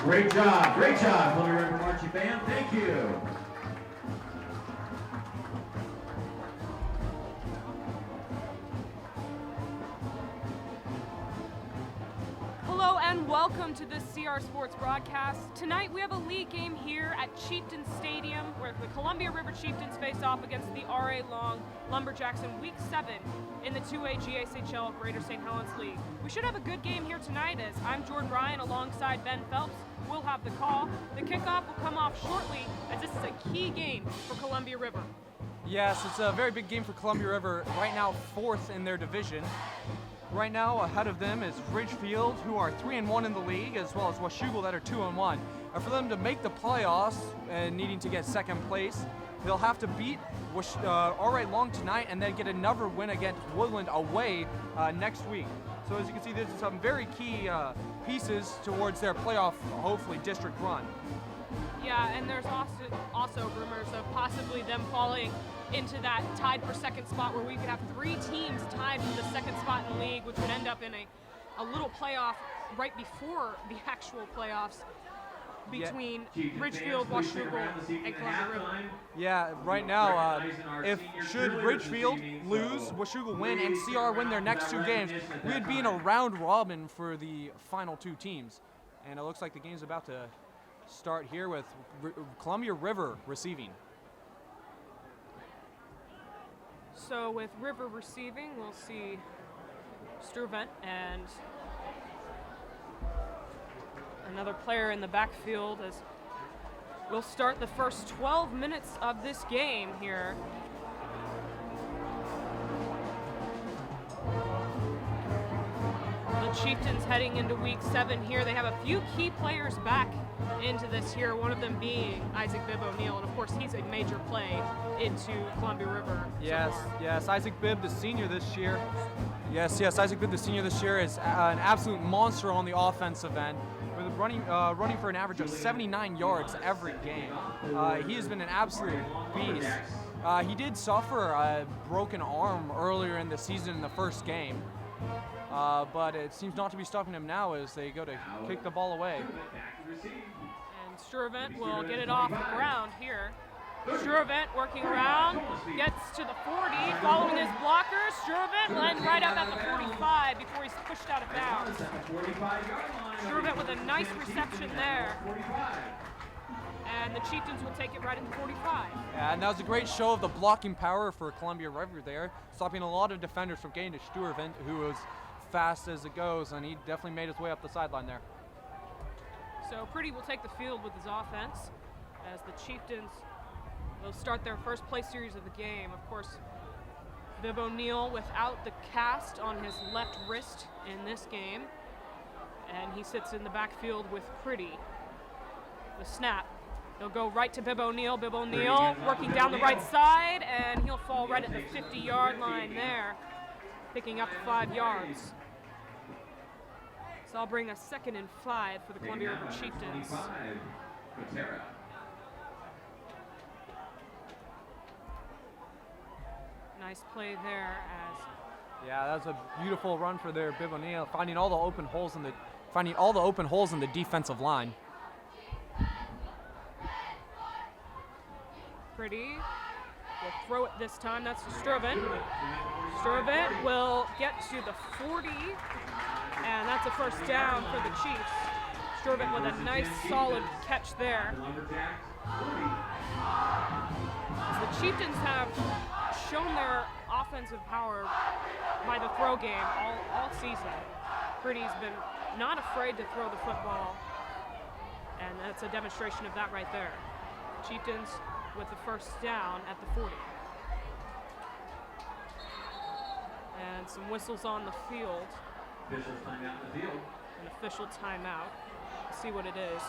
Great job, Columbia River Marching Band. Thank you. Hello and welcome to this CR Sports broadcast. Tonight we have a league game here at Chieftains Stadium where the Columbia River Chieftains face off against the RA Long Lumberjacks in Week 7 in the 2A GSHL Greater St. Helens League. We should have a good game here tonight as I'm Jordan Ryan alongside Ben Phelps. We'll have the call. The kickoff will come off shortly as this is a key game for Columbia River. Yes, it's a very big game for Columbia River, right now 4th in their division. Right now, ahead of them is Ridgefield, who are 3-1 in the league, as well as Washougal that are 2-1. And for them to make the playoffs and needing to get second place, they'll have to beat RA Long tonight and then get another win against Woodland away next week. So as you can see, there's some very key pieces towards their playoff, hopefully, district run. Yeah, and there's also rumors of possibly them falling into that tied for second spot where we could have 3 teams tied for the second spot in the league, which would end up in a little playoff right before the actual playoffs between Ridgefield, Washougal, and Columbia River. Yeah, right now, should Ridgefield lose, Washougal win, and CR win their next 2 games, we'd be in a round robin for the final 2 teams. And it looks like the game's about to start here with Columbia River receiving. So with River receiving, we'll see Sturvent and another player in the backfield as we'll start the first 12 minutes of this game here. The Chieftains heading into Week 7 here. They have a few key players back into this here, one of them being Isaac Bibb O'Neill, and of course he's a major play into Columbia River. Yes, Isaac Bibb, the senior this year. Yes, Isaac Bibb, the senior this year, is an absolute monster on the offensive end, with running for an average of 79 yards every game. He has been an absolute beast. He did suffer a broken arm earlier in the season in the first game, but it seems not to be stopping him now as they go to kick the ball away. And Sturvent will get it off the ground here. Sturvent working around, gets to the 40, following his blocker. Sturvent lands right up at the 45 before he's pushed out of bounds. Sturvent with a nice reception there. And the Chieftains will take it right at the 45. Yeah, and that was a great show of the blocking power for Columbia River there, stopping a lot of defenders from getting to Sturvent, who was fast as it goes, and he definitely made his way up the sideline there. So Pretty will take the field with his offense as the Chieftains will start their first play series of the game. Of course, Bibb O'Neill without the cast on his left wrist in this game, and he sits in the backfield with Pretty. The snap. He'll go right to Bibb O'Neill. Bibb O'Neill working down the right side, and he'll fall right at the 50-yard line there, picking up 5 yards. So I'll bring a 2nd and 5 for the Columbia River Chieftains. Nice play there as. Yeah, that was a beautiful run for their Bibb O'Neill, finding all the open holes in the defensive line. Pretty will throw it this time. That's to Sturvent. Sturvent will get to the 40, and that's a first down for the Chiefs. Sturvent with a nice solid catch there. The Chieftains have shown their offensive power by the throw game all season. Pretty's been not afraid to throw the football, and that's a demonstration of that right there. Chieftains with the first down at the 40. And some whistles on the field. Official timeout in the field. An official timeout. Let's see what it is.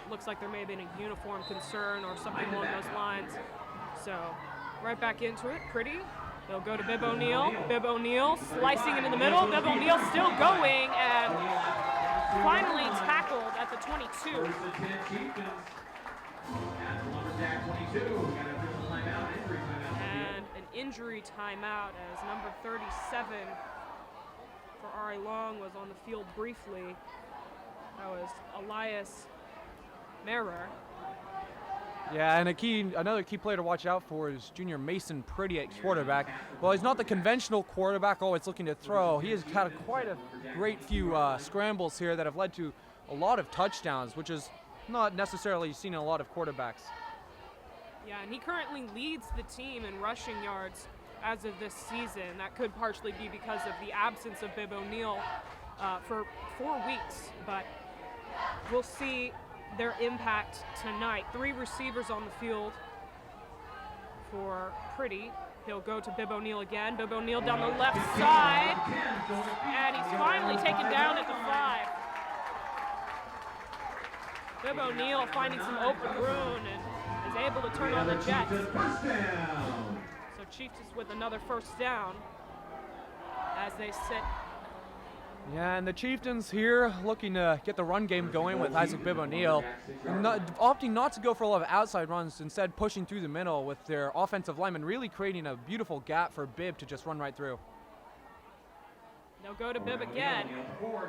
Looks like there may have been a uniform concern or something along those lines. So right back into it. Pretty. They'll go to Bibb O'Neill. Bibb O'Neill slicing into the middle. Bibb O'Neill still going and finally tackled at the 22. And an injury timeout as number 37 RA Long was on the field briefly. That was Elias Merer. Yeah, and another key player to watch out for is junior Mason Pretty at quarterback. Well, he's not the conventional quarterback always looking to throw. He has had quite a great few scrambles here that have led to a lot of touchdowns, which is not necessarily seen in a lot of quarterbacks. Yeah, and he currently leads the team in rushing yards as of this season. That could partially be because of the absence of Bib O'Neill for 4 weeks, but we'll see their impact tonight. 3 receivers on the field for Pretty. He'll go to Bib O'Neill again. Bib O'Neill down the left side, and he's finally taken down at the 5. Bib O'Neill finding some open room and is able to turn on the Jets. So Chieftains with another first down as they sit. Yeah, and the Chieftains here looking to get the run game going with Isaac Bib O'Neill, opting not to go for a lot of outside runs, instead pushing through the middle with their offensive linemen, really creating a beautiful gap for Bib to just run right through. They'll go to Bib again.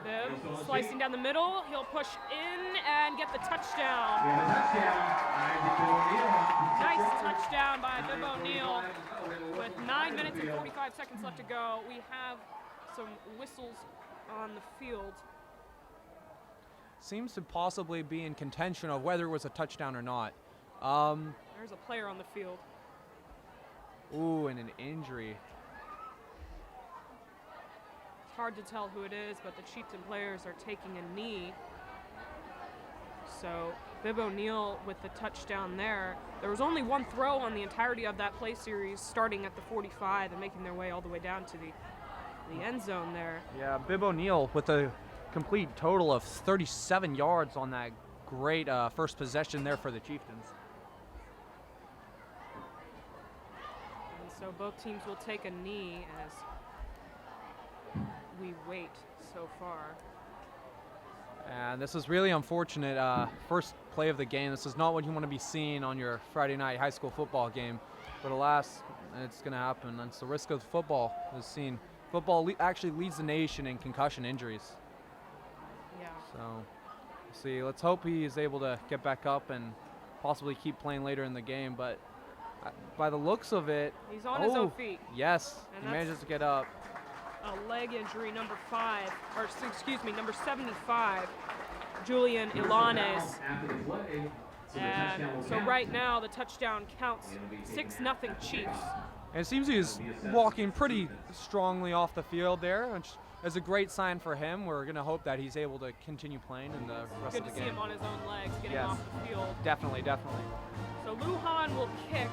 Bib slicing down the middle. He'll push in and get the touchdown. Nice touchdown by Bib O'Neill. With 9 minutes and 45 seconds left to go, we have some whistles on the field. Seems to possibly be in contention of whether it was a touchdown or not. There's a player on the field. Ooh, and an injury. It's hard to tell who it is, but the Chieftain players are taking a knee. So Bib O'Neill with the touchdown there. There was only one throw on the entirety of that play series, starting at the 45 and making their way all the way down to the end zone there. Yeah, Bib O'Neill with a complete total of 37 yards on that great first possession there for the Chieftains. And so both teams will take a knee as we wait so far. And this is really unfortunate. First play of the game. This is not what you want to be seeing on your Friday night high school football game. But alas, it's going to happen. That's the risk of football is seen. Football actually leads the nation in concussion injuries. Yeah. So, we'll see. Let's hope he is able to get back up and possibly keep playing later in the game. But by the looks of it, he's on his own feet. Yes, and he manages to get up. A leg injury, number 75, Julian Ilanes. And so right now the touchdown counts 6-0 Chiefs. And it seems he's walking pretty strongly off the field there, which is a great sign for him. We're going to hope that he's able to continue playing in the rest Good of the game. Good to see him on his own legs, getting off the field. Definitely, definitely. So Lujan will kick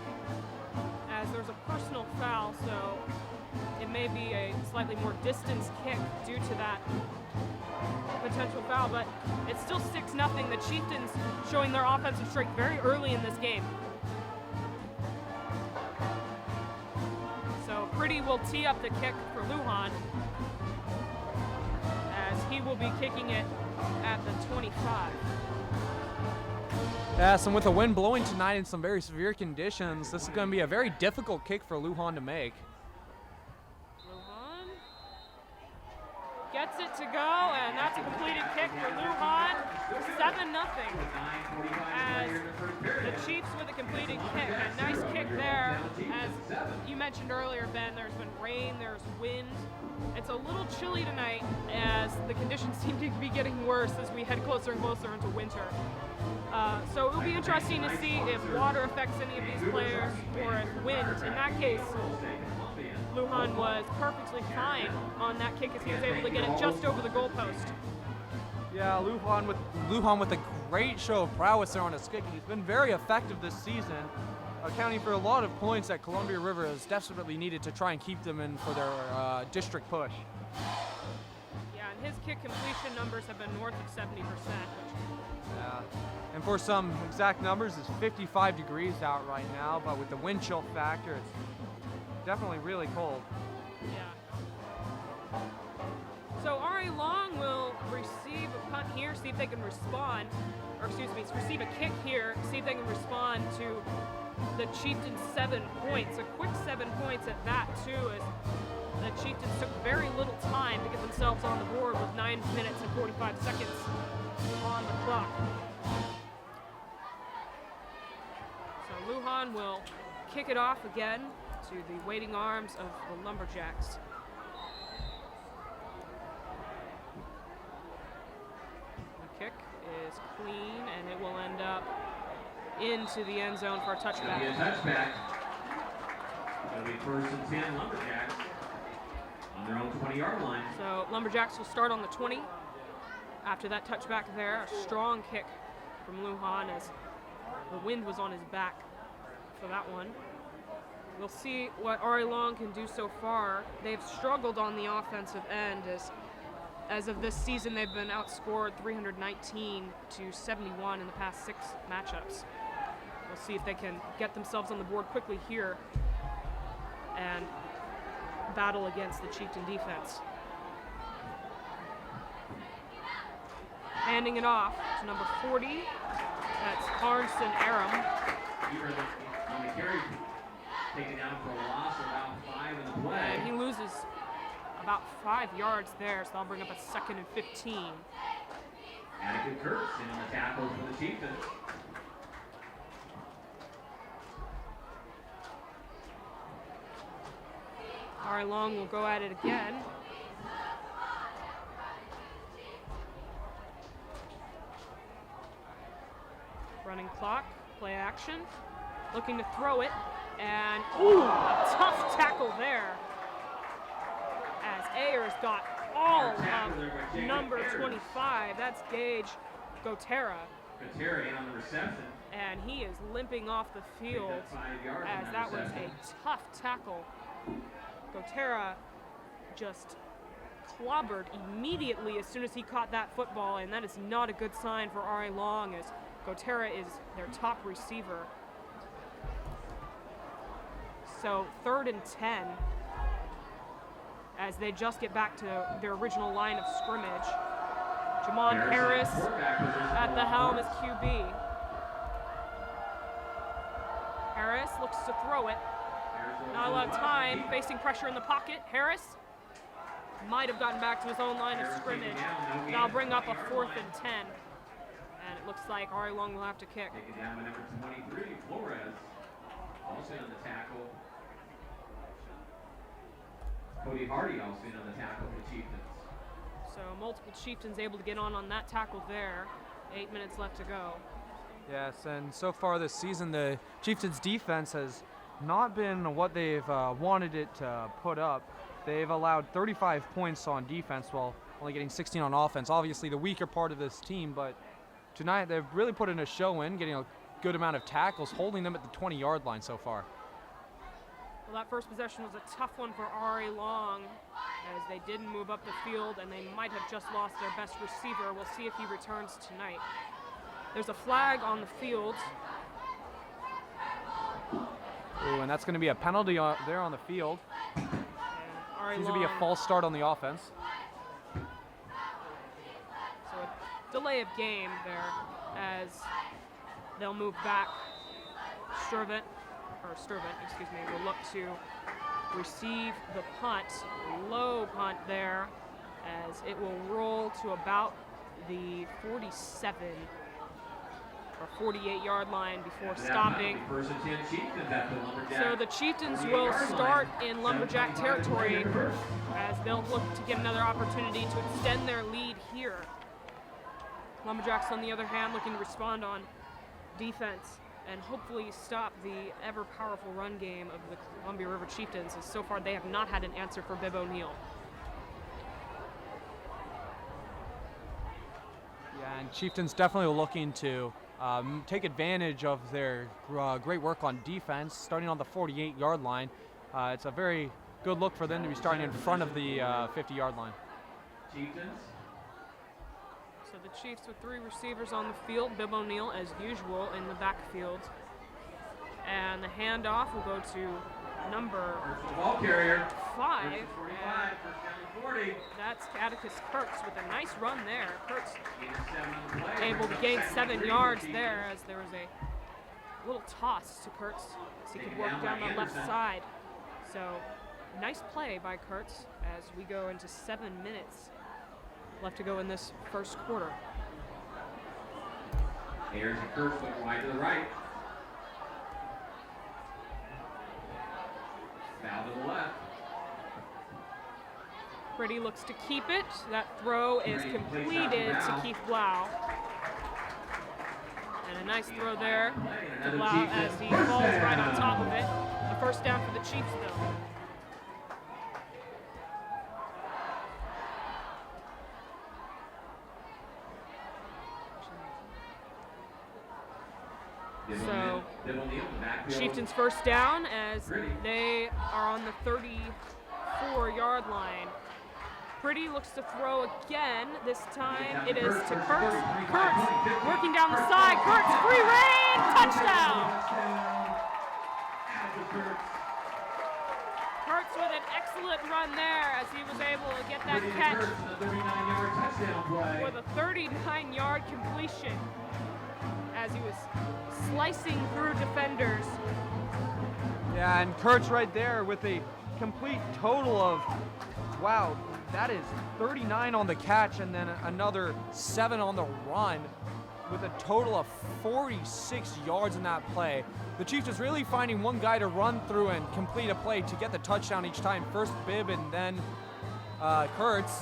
as there's a personal foul, so it may be a slightly more distance kick due to that potential foul, but it's still 6-0. The Chieftains showing their offensive strength very early in this game. So Pretty will tee up the kick for Lujan as he will be kicking it at the 25. Yes, and with the wind blowing tonight in some very severe conditions, this is going to be a very difficult kick for Lujan to make. Lujan gets it to go, and that's a completed kick for Lujan. 7-0 as the Chiefs with a completed kick. A nice kick there. As you mentioned earlier, Ben, there's been rain, there's wind. It's a little chilly tonight as the conditions seem to be getting worse as we head closer and closer into winter. So it'll be interesting to see if water affects any of these players or if wind. In that case, Lujan was perfectly fine on that kick as he was able to get it just over the goalpost. Yeah, Lujan with a great show of prowess there on his kick. He's been very effective this season, accounting for a lot of points that Columbia River has desperately needed to try and keep them in for their district push. Yeah, and his kick completion numbers have been north of 70%. Yeah, and for some exact numbers, it's 55 degrees out right now, but with the wind chill factor, it's definitely really cold. Yeah. So RA Long will receive a punt here, see if they can respond, or excuse me, receive a kick here, see if they can respond to the Chieftains' 7 points. A quick 7 points at that too, as the Chieftains took very little time to get themselves themselves on the board with 9 minutes and 45 seconds on the clock. So Lujan will kick it off again to the waiting arms of the Lumberjacks. The kick is clean, and it will end up into the end zone for a touchback. It'll be a touchback. It'll be 1st and 10 Lumberjacks on their own 20-yard line. So Lumberjacks will start on the 20. After that touchback there, a strong kick from Lujan as the wind was on his back for that one. We'll see what RA Long can do so far. They've struggled on the offensive end as of this season. They've been outscored 319 to 71 in the past 6 matchups. We'll see if they can get themselves on the board quickly here and battle against the Chieftain defense. Handing it off to number 40. That's Harnson Aram. On the carry, taken down for a loss of about 5 in the play. And he loses about 5 yards there, so that'll bring up a 2nd and 15. Attica Kurtz in on the tackle for the Chieftains. RA Long will go at it again. Running clock, play action, looking to throw it, and a tough tackle there as Ayers got all of number 25. That's Gage Gotera. Gotera in on the reception. And he is limping off the field as that was a tough tackle. Gotera just clobbered immediately as soon as he caught that football, and that is not a good sign for RA Long as Gotera is their top receiver. So 3rd and 10 as they just get back to their original line of scrimmage. Jamon Harris at the helm as QB. Harris looks to throw it. Not a lot of time, facing pressure in the pocket. Harris might have gotten back to his own line of scrimmage. That'll bring up a 4th and 10. And it looks like RA Long will have to kick. Taken down by number 23, Flores. Also on the tackle. Cody Hardy also in on the tackle for the Chieftains. So multiple Chieftains able to get on that tackle there. 8 minutes left to go. Yes, and so far this season, the Chieftains defense has not been what they've wanted it to put up. They've allowed 35 points on defense while only getting 16 on offense. Obviously the weaker part of this team, but tonight they've really put in a show in, getting a good amount of tackles, holding them at the 20-yard line so far. Well, that first possession was a tough one for RA Long as they didn't move up the field and they might have just lost their best receiver. We'll see if he returns tonight. There's a flag on the field. Ooh, and that's going to be a penalty there on the field. Seems to be a false start on the offense. So a delay of game there as they'll move back. Sturvant, will look to receive the punt. Low punt there as it will roll to about the 47 or 48-yard line before stopping. So the Chieftains will start in Lumberjack territory as they'll look to get another opportunity to extend their lead here. Lumberjacks, on the other hand, looking to respond on defense and hopefully stop the ever-powerful run game of the Columbia River Chieftains, as so far they have not had an answer for Bibb O'Neill. Yeah, and Chieftains definitely looking to take advantage of their great work on defense, starting on the 48-yard line. It's a very good look for them to be starting in front of the 50-yard line. Chieftains. So the Chiefs with 3 receivers on the field, Bibb O'Neill as usual in the backfield. And the handoff will go to number Ball carrier. 5. 45, first down and 40. That's Atticus Kurtz with a nice run there. Kurtz Gain of 7 on the play. able to gain 7 yards there as there was a little toss to Kurtz as he could work down the left side. So nice play by Kurtz as we go into 7 minutes left to go in this first quarter. Ayers and Kurtz went wide to the right. Foul to the left. Pretty looks to keep it. That throw is completed to Keith Blau. And a nice throw there to Blau as he falls right on top of it. A first down for the Chiefs, though. So, Chieftains first down as they are on the 34-yard line. Pretty looks to throw again. This time it is to Kurtz. Kurtz working down the side. Kurtz free reign, touchdown! Kurtz with an excellent run there as he was able to get that catch with a 39-yard completion as he was slicing through defenders. Yeah, and Kurtz right there with a complete total of, wow, that is 39 on the catch and then another 7 on the run with a total of 46 yards in that play. The Chiefs is really finding one guy to run through and complete a play to get the touchdown each time. First Bibb and then Kurtz.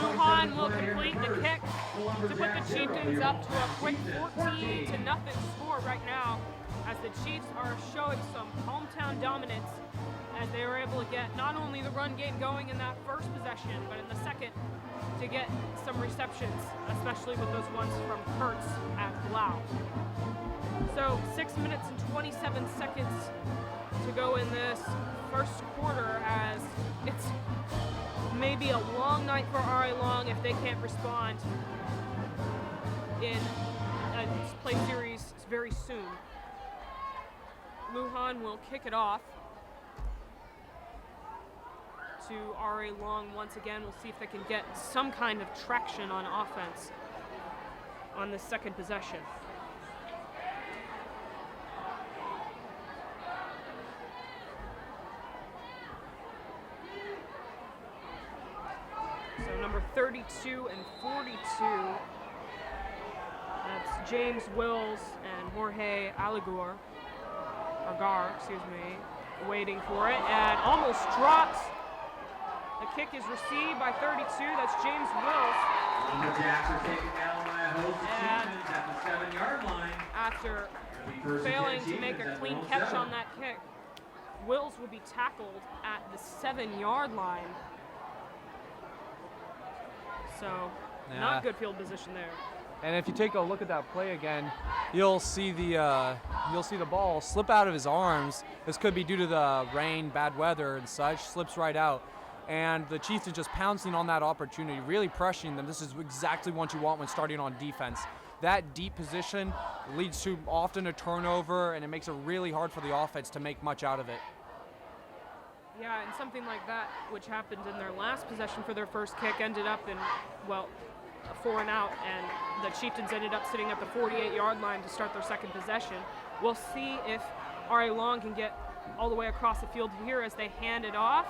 Lujan will complete the kick to put the Chieftains up to a quick 14-0 score right now as the Chiefs are showing some hometown dominance as they were able to get not only the run game going in that first possession, but in the second to get some receptions, especially with those ones from Kurtz at Blau. So 6 minutes and 27 seconds to go in this first quarter as it's maybe a long night for RA Long if they can't respond in a play series very soon. Lujan will kick it off to RA Long once again. We'll see if they can get some kind of traction on offense on the second possession. So number 32 and 42, that's James Wills and Jorge Agar, waiting for it, and almost drops. The kick is received by 32, that's James Wills. Lumberjacks are taken down by a host of Chieftains at the 7-yard line. After failing to make a clean catch on that kick, Wills will be tackled at the 7-yard line. So, not good field position there. And if you take a look at that play again, you'll see the ball slip out of his arms. This could be due to the rain, bad weather, and such. Slips right out, and the Chiefs are just pouncing on that opportunity, really pressuring them. This is exactly what you want when starting on defense. That deep position leads to often a turnover, and it makes it really hard for the offense to make much out of it. Yeah, and something like that, which happened in their last possession for their first kick, ended up in, well, a 4 and out, and the Chieftains ended up sitting at the 48-yard line to start their second possession. We'll see if RA Long can get all the way across the field here as they hand it off.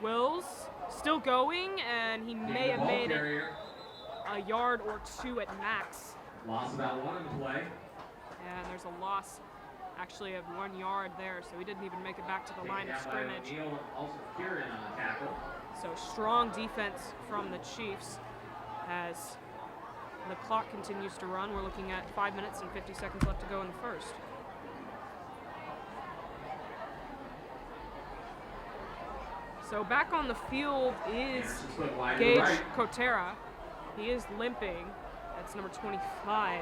Wills still going, and he may have made it a yard or 2 at max. Loss about 1 in the play. And there's a loss actually of 1 yard there, so he didn't even make it back to the line of scrimmage. Also Kieran on the tackle. So strong defense from the Chiefs as the clock continues to run. We're looking at 5 minutes and 50 seconds left to go in the first. So back on the field is Gage Cotera. He is limping. That's number 25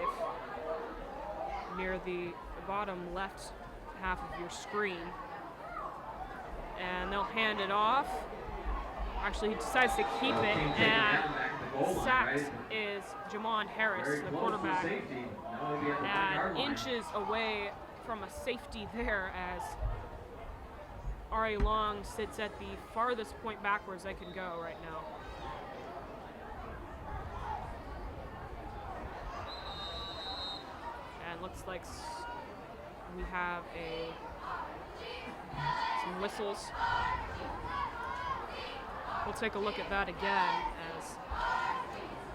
near the bottom left half of your screen. And they'll hand it off. Actually, he decides to keep it, and sacked is Jamon Harris, the quarterback, and inches away from a safety there as RA Long sits at the farthest point backwards they can go right now. And looks like we have some whistles. We'll take a look at that again as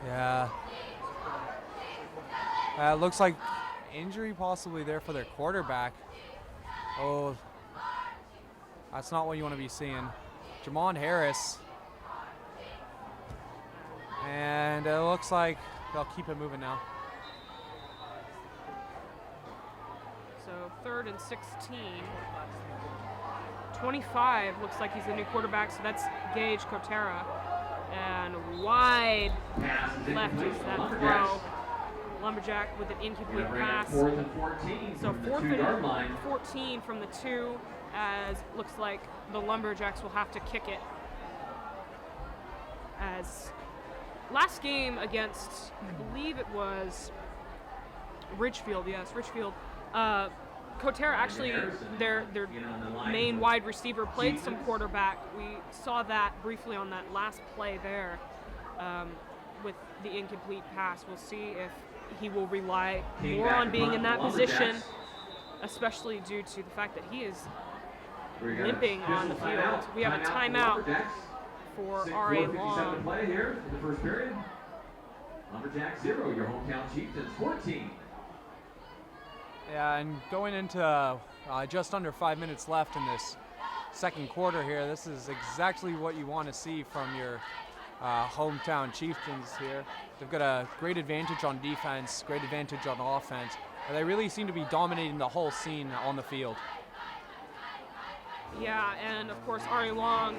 Yeah. It looks like injury possibly there for their quarterback. Oh, that's not what you want to be seeing. Jamon Harris. And it looks like they'll keep it moving now. so 3rd and 16. 25 looks like he's the new quarterback, so that's Gage Kotera. And wide Pass is left incomplete is for that Lumberjacks. throw. Lumberjack with an incomplete Gonna bring up pass. 4th and 14 So from the 4th 2-yard and line. 14 from the 2, as looks like the Lumberjacks will have to kick it. As last game against, I believe it was Ridgefield, yes, Ridgefield. Kotera actually, their main wide receiver played some quarterback. We saw that briefly on that last play there with the incomplete pass. We'll see if he will rely more on being in that position, especially due to the fact that he is limping on the field. We have a timeout for RA Long. To play here in the first period. Lumberjacks 0, your hometown Chieftains 14. Yeah, and going into just under 5 minutes left in this second quarter here, this is exactly what you want to see from your hometown Chieftains here. They've got a great advantage on defense, great advantage on offense, and they really seem to be dominating the whole scene on the field. Yeah, and of course RA Long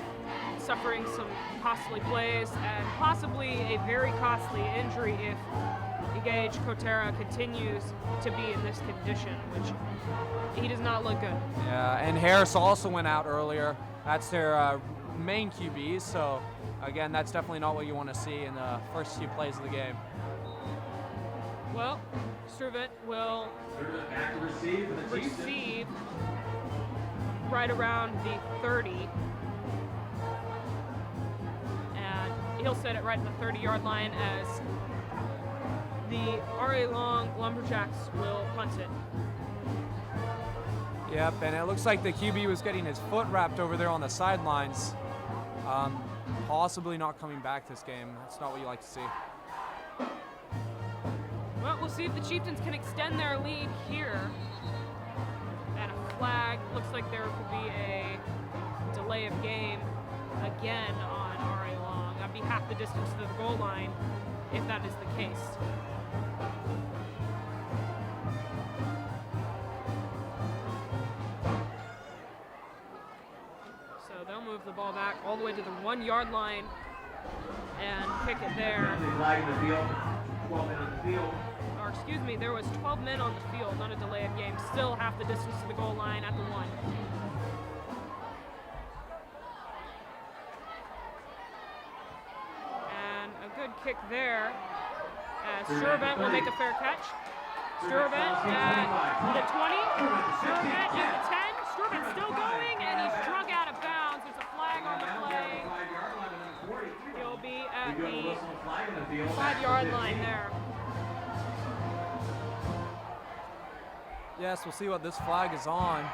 suffering some costly plays and possibly a very costly injury if Gage Kotera continues to be in this condition, which he does not look good. Yeah, and Harris also went out earlier. That's their main QB, so again, that's definitely not what you want to see in the first few plays of the game. Well, Struvent will Back to receive for the Chieftains. receive right around the 30. And he'll set it right at the 30-yard line as the RA Long Lumberjacks will punt it. Yep, and it looks like the QB was getting his foot wrapped over there on the sidelines. Possibly not coming back this game. That's not what you like to see. Well, we'll see if the Chieftains can extend their lead here. And a flag. Looks like there could be a delay of game again on RA Long. That'd be half the distance to the goal line if that is the case. So they'll move the ball back all the way to the 1-yard line and kick it there. Flag in the field. 12 men on the field. Or excuse me, there was 12 men on the field on a delay of game. Still half the distance to the goal line at the 1. And a good kick there as Struvent will make a fair catch. Struvent at the 20. Struvent at the 10. Struvent still going, and he's drug out of bounds. There's a flag on the play. He'll be at the 5-yard line there. Yes, we'll see what this flag is on.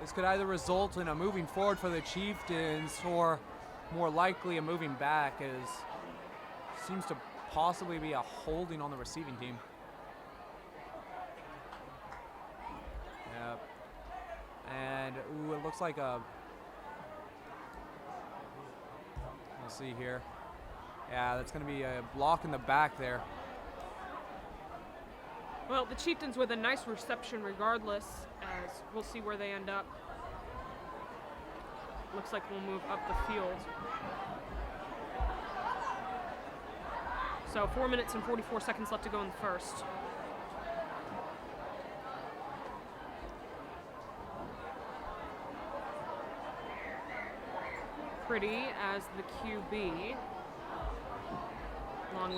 This could either result in a moving forward for the Chieftains or more likely a moving back, as seems to possibly be a holding on the receiving team. Yep. And ooh, it looks like a, we'll see here. Yeah, that's going to be a block in the back there. Well, the Chieftains with a nice reception regardless, as we'll see where they end up. Looks like we'll move up the field. So 4 minutes and 44 seconds left to go in the first. Pretty as the QB, along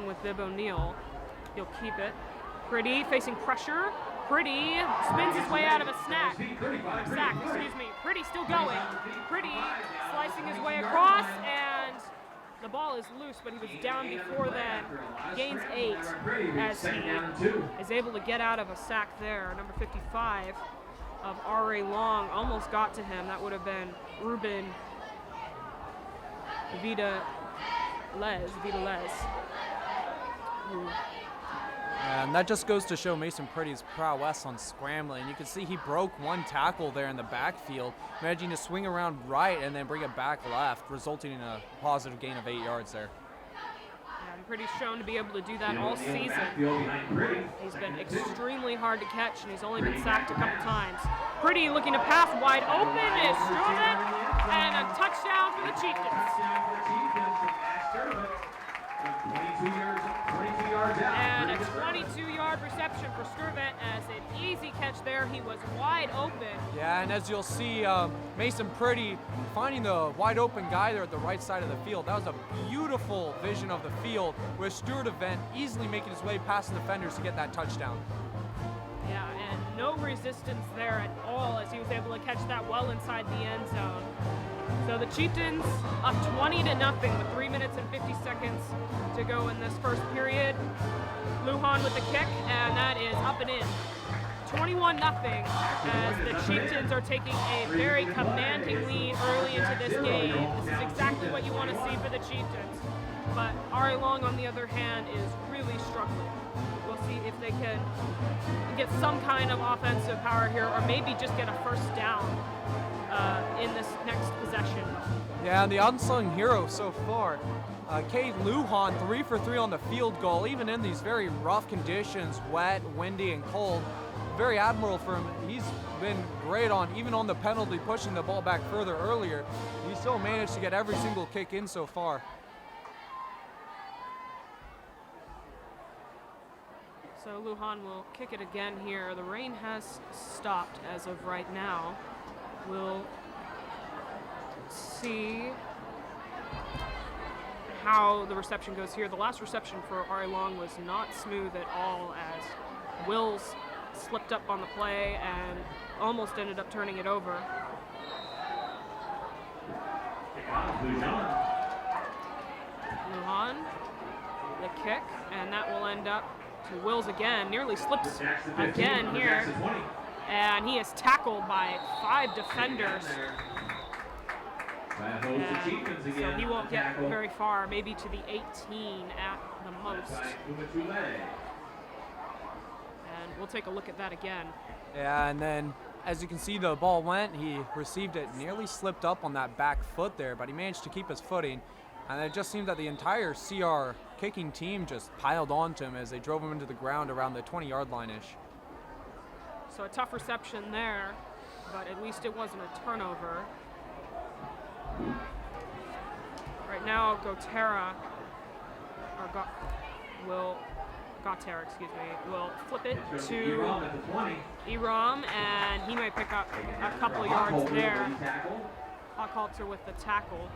with Viv O'Neill. He'll keep it. Pretty facing pressure. Pretty spins his way out of a sack, excuse me. Pretty still going. Pretty slicing his way across, and the ball is loose, but he was down before then. Gains 8 as he is able to get out of a sack there. Number 55 of RA Long almost got to him. That would have been Ruben Vidales. And that just goes to show Mason Pretty's prowess on scrambling. You can see he broke one tackle there in the backfield, managing to swing around right and then bring it back left, resulting in a positive gain of 8 yards there. And Pretty's shown to be able to do that all season. He's been extremely hard to catch, and he's only been sacked a couple times. Pretty looking to pass wide open is Strowman, and a touchdown for the Chieftains. 22 yards out. And a 22-yard reception for Sturvett as an easy catch there. He was wide open. Yeah, and as you'll see, Mason Pretty finding the wide open guy there at the right side of the field. That was a beautiful vision of the field with Stuart Event easily making his way past the defenders to get that touchdown. Yeah, and no resistance there at all as he was able to catch that well inside the end zone. So the Chieftains up 20-0 with 3 minutes and 50 seconds to go in this first period. Lujan with the kick, and that is up and in. 21-0 as the Chieftains are taking a very commanding lead early into this game. This is exactly what you want to see for the Chieftains. But RA Long, on the other hand, is really struggling. We'll see if they can get some kind of offensive power here, or maybe just get a first down in this next possession. Yeah, and the unsung hero so far, Cade Lujan, 3 for 3 on the field goal, even in these very rough conditions, wet, windy, and cold. Very admirable for him. He's been great even on the penalty, pushing the ball back further earlier. He still managed to get every single kick in so far. So Lujan will kick it again here. The rain has stopped as of right now. We'll see how the reception goes here. The last reception for RA Long was not smooth at all as Wills slipped up on the play and almost ended up turning it over. Lujan, the kick, and that will end up to Wills again. Nearly slips again here. And he is tackled by 5 defenders. So he won't get very far, maybe to the 18 at the most. And we'll take a look at that again. Yeah, and then as you can see, the ball went, he received it, nearly slipped up on that back foot there, but he managed to keep his footing. And it just seemed that the entire CR kicking team just piled onto him as they drove him into the ground around the 20-yard line-ish. So a tough reception there, but at least it wasn't a turnover. Right now, Gotera will flip it to Eram, and he might pick up a couple of yards there. Hochhalter with the tackle.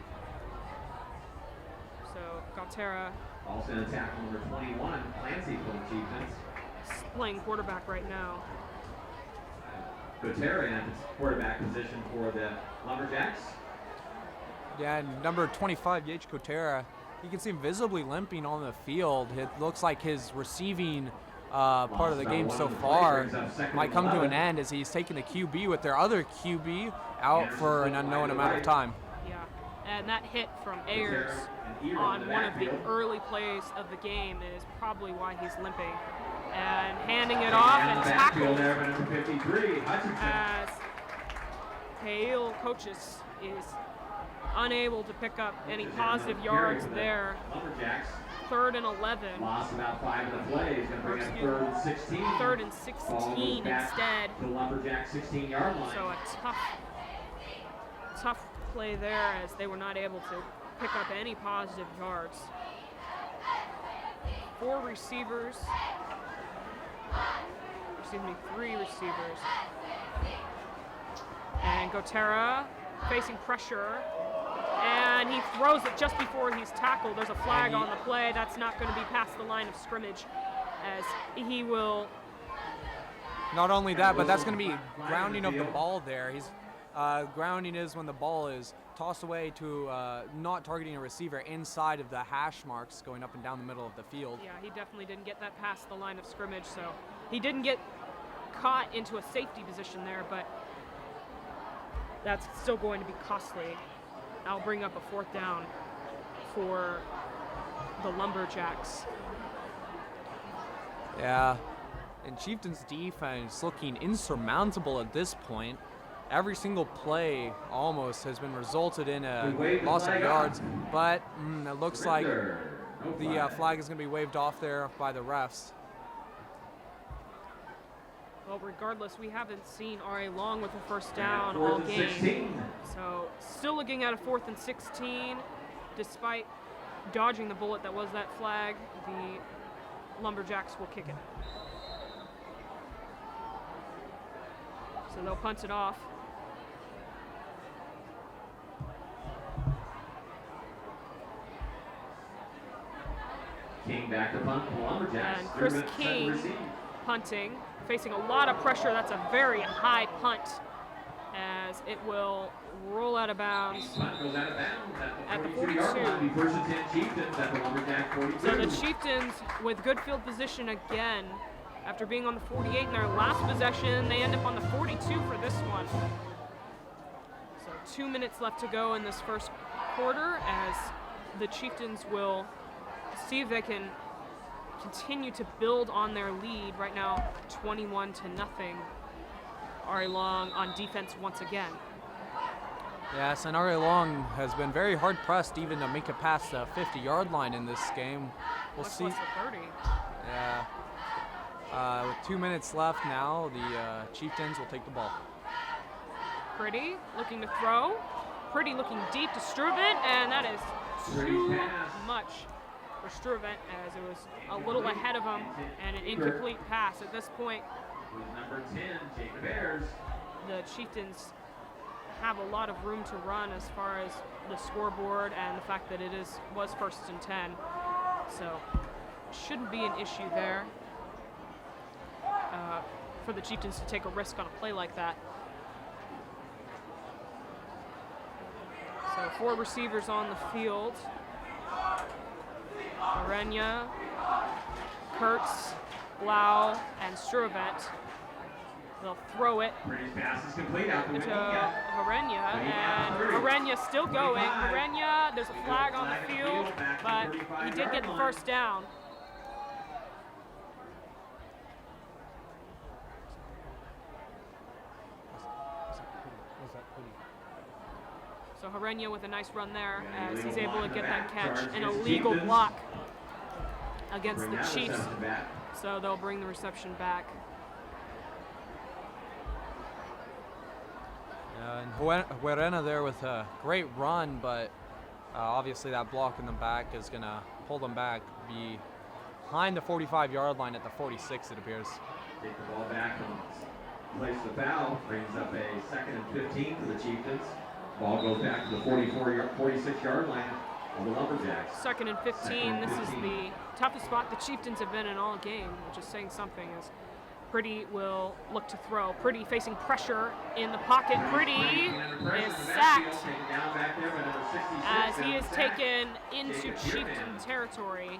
So Gotera also in tackle number 21, Clancy for the Chieftains. Playing quarterback right now. Gotera in quarterback position for the Lumberjacks. Yeah, and number 25, Yates Gotera, you can see him visibly limping on the field. It looks like his receiving part of the game so far might come to an end as he's taking the QB with their other QB out for an unknown amount of time. Yeah, and that hit from Ayers on one of the early plays of the game is probably why he's limping. And handing it off and tackled as Hale Coaches is unable to pick up any positive yards there. 3rd and 11. Lost about 5 of the plays. Going to bring up 3rd and 16. 3rd and 16 instead. The Lumberjack 16-yard line. So a tough play there as they were not able to pick up any positive yards. 3 receivers. And Gotera facing pressure. And he throws it just before he's tackled. There's a flag on the play. That's not going to be past the line of scrimmage as he will. Not only that, but that's going to be grounding of the ball there. He's Grounding is when the ball is tossed away to not targeting a receiver inside of the hash marks going up and down the middle of the field. Yeah, he definitely didn't get that past the line of scrimmage, so he didn't get caught into a safety position there, but that's still going to be costly. I'll bring up a 4th down for the Lumberjacks. Yeah, and Chieftains defense looking insurmountable at this point. Every single play almost has been resulted in a loss of yards, but it looks like the flag is going to be waved off there by the refs. Well, regardless, we haven't seen RA Long with a 1st down all game. So still looking at a 4th and 16. Despite dodging the bullet that was that flag, the Lumberjacks will kick it. So they'll punt it off. King back to punt for the Lumberjacks. And Chris King punting, facing a lot of pressure. That's a very high punt as it will roll out of bounds Punt goes out of bounds at the 42-yard line. 42. 1st and 10 Chieftains at the Lumberjack 42. So the Chieftains with good field position again. After being on the 48 in their last possession, they end up on the 42 for this one. So 2 minutes left to go in this first quarter as the Chieftains will see if they can continue to build on their lead. Right now, 21-0. RA Long on defense once again. Yes, and RA Long has been very hard pressed even to make it past the 50-yard line in this game. We'll Much see. less than 30. Yeah. With 2 minutes left now, the Chieftains will take the ball. Pretty looking to throw. Pretty looking deep to Struvent, and that is too much for Struvent as it was a little ahead of him and an incomplete pass. At this point, With number 10, Jacob Ayers. the Chieftains have a lot of room to run as far as the scoreboard and the fact that it was 1st and 10. So shouldn't be an issue there for the Chieftains to take a risk on a play like that. So 4 receivers on the field. Arenya, Kurtz, Blau, and Struvent. They'll throw it Pretty's pass is complete out the into window. Arenya, and Arenya still going. Arenya, there's a flag on the field, but he did get the 1st down. So Arenya with a nice run there as he's able to get that catch. An illegal block against the Chiefs. So they'll bring the reception back. And Huerena there with a great run, but obviously that block in the back is going to pull them back behind the 45-yard line at the 46, it appears. Take the ball back and place the foul. Brings up a 2nd and 15 for the Chieftains. Ball goes back to the 46-yard line of the Lumberjacks. 2nd and 15. This is the toughest spot the Chieftains have been in all game, which is saying something as Pretty will look to throw. Pretty facing pressure in the pocket. Pretty is sacked as he is taken into Chieftain territory.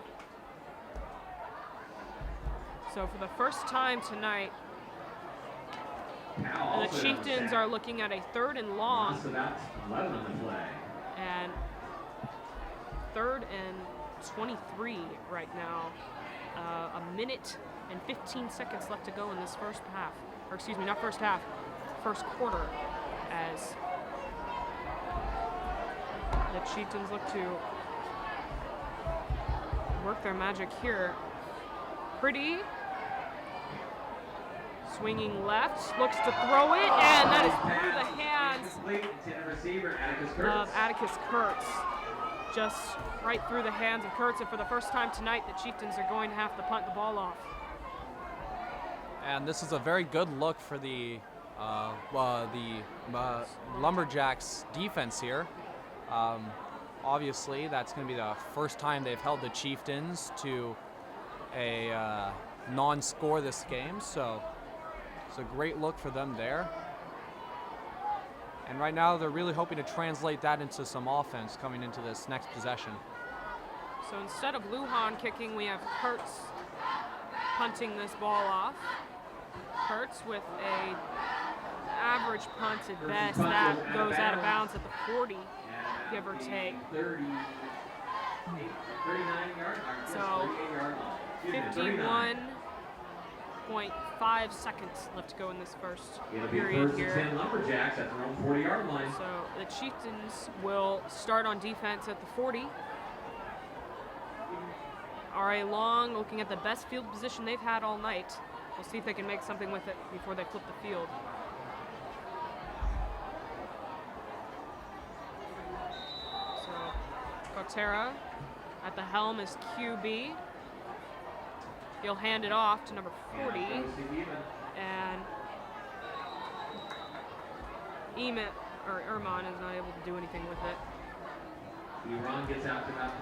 So for the first time tonight, the Chieftains are looking at a 3rd and long. So that's 11 on the play. And 3rd and 23 right now. A minute and 15 seconds left to go in this first half. Or excuse me, not first half, first quarter, as the Chieftains look to work their magic here. Pretty swinging left, looks to throw it, and that is through the hands of Atticus Kurtz. Just right through the hands of Kurtz, and for the first time tonight, the Chieftains are going to have to punt the ball off. And this is a very good look for the Lumberjacks defense here. Obviously, that's going to be the first time they've held the Chieftains to a non-score this game, so it's a great look for them there. And right now they're really hoping to translate that into some offense coming into this next possession. So instead of Lujan kicking, we have Kurtz punting this ball off. Kurtz with a average punt at best that goes out of bounds at the 40, give or take. 39 yard So 51.5 seconds left to go in this first period here. 10 Lumberjacks at their own 40-yard line. So the Chieftains will start on defense at the 40. RA Long looking at the best field position they've had all night. We'll see if they can make something with it before they flip the field. So Kotera at the helm is QB. He'll hand it off to number 40. And Erman is not able to do anything with it. Iran gets out to about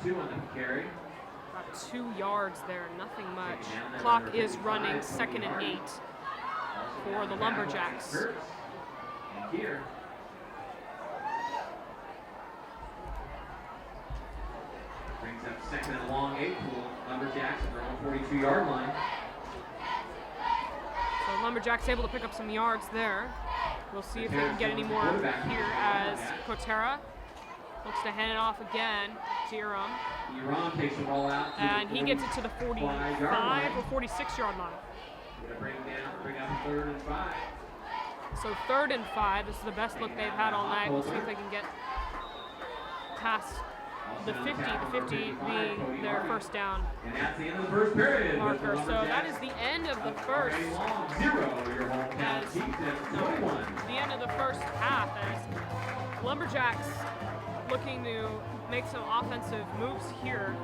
2 on the carry. About 2 yards there, nothing much. Clock is running 2nd and 8 for the Lumberjacks. And here. Brings up 2nd and long 8 for Lumberjacks at their own 42-yard line. So Lumberjacks able to pick up some yards there. We'll see if they can get any more here as Kotera looks to hand it off again to Iram. Iran takes the ball out. And he gets it to the 45 or 46-yard line. Gonna bring up 3rd and 5. So 3rd and 5. This is the best look they've had all night. We'll see if they can get past the 50. The 50 being their first down And that's the end of the first period. marker. So that is the end of the first. RA Long 0, your hometown Chieftains 21. The end of the first half as Lumberjacks looking to make some offensive moves here.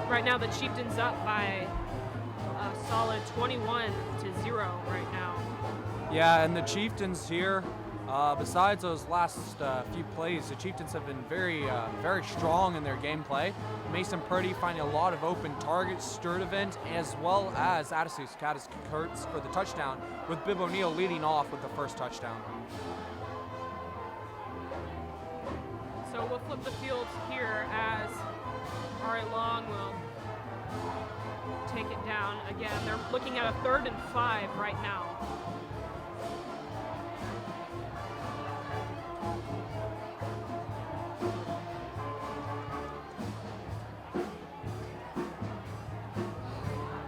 Right now the Chieftains up by a solid 21-0 right now. Yeah, and the Chieftains here, besides those last few plays, the Chieftains have been very strong in their gameplay. Mason Purdy finding a lot of open targets, Sturdivant, as well as Addison Kurtz for the touchdown, with Bibb O'Neill leading off with the first touchdown. So we'll flip the field here as RA Long will take it down again. They're looking at a 3rd and 5 right now.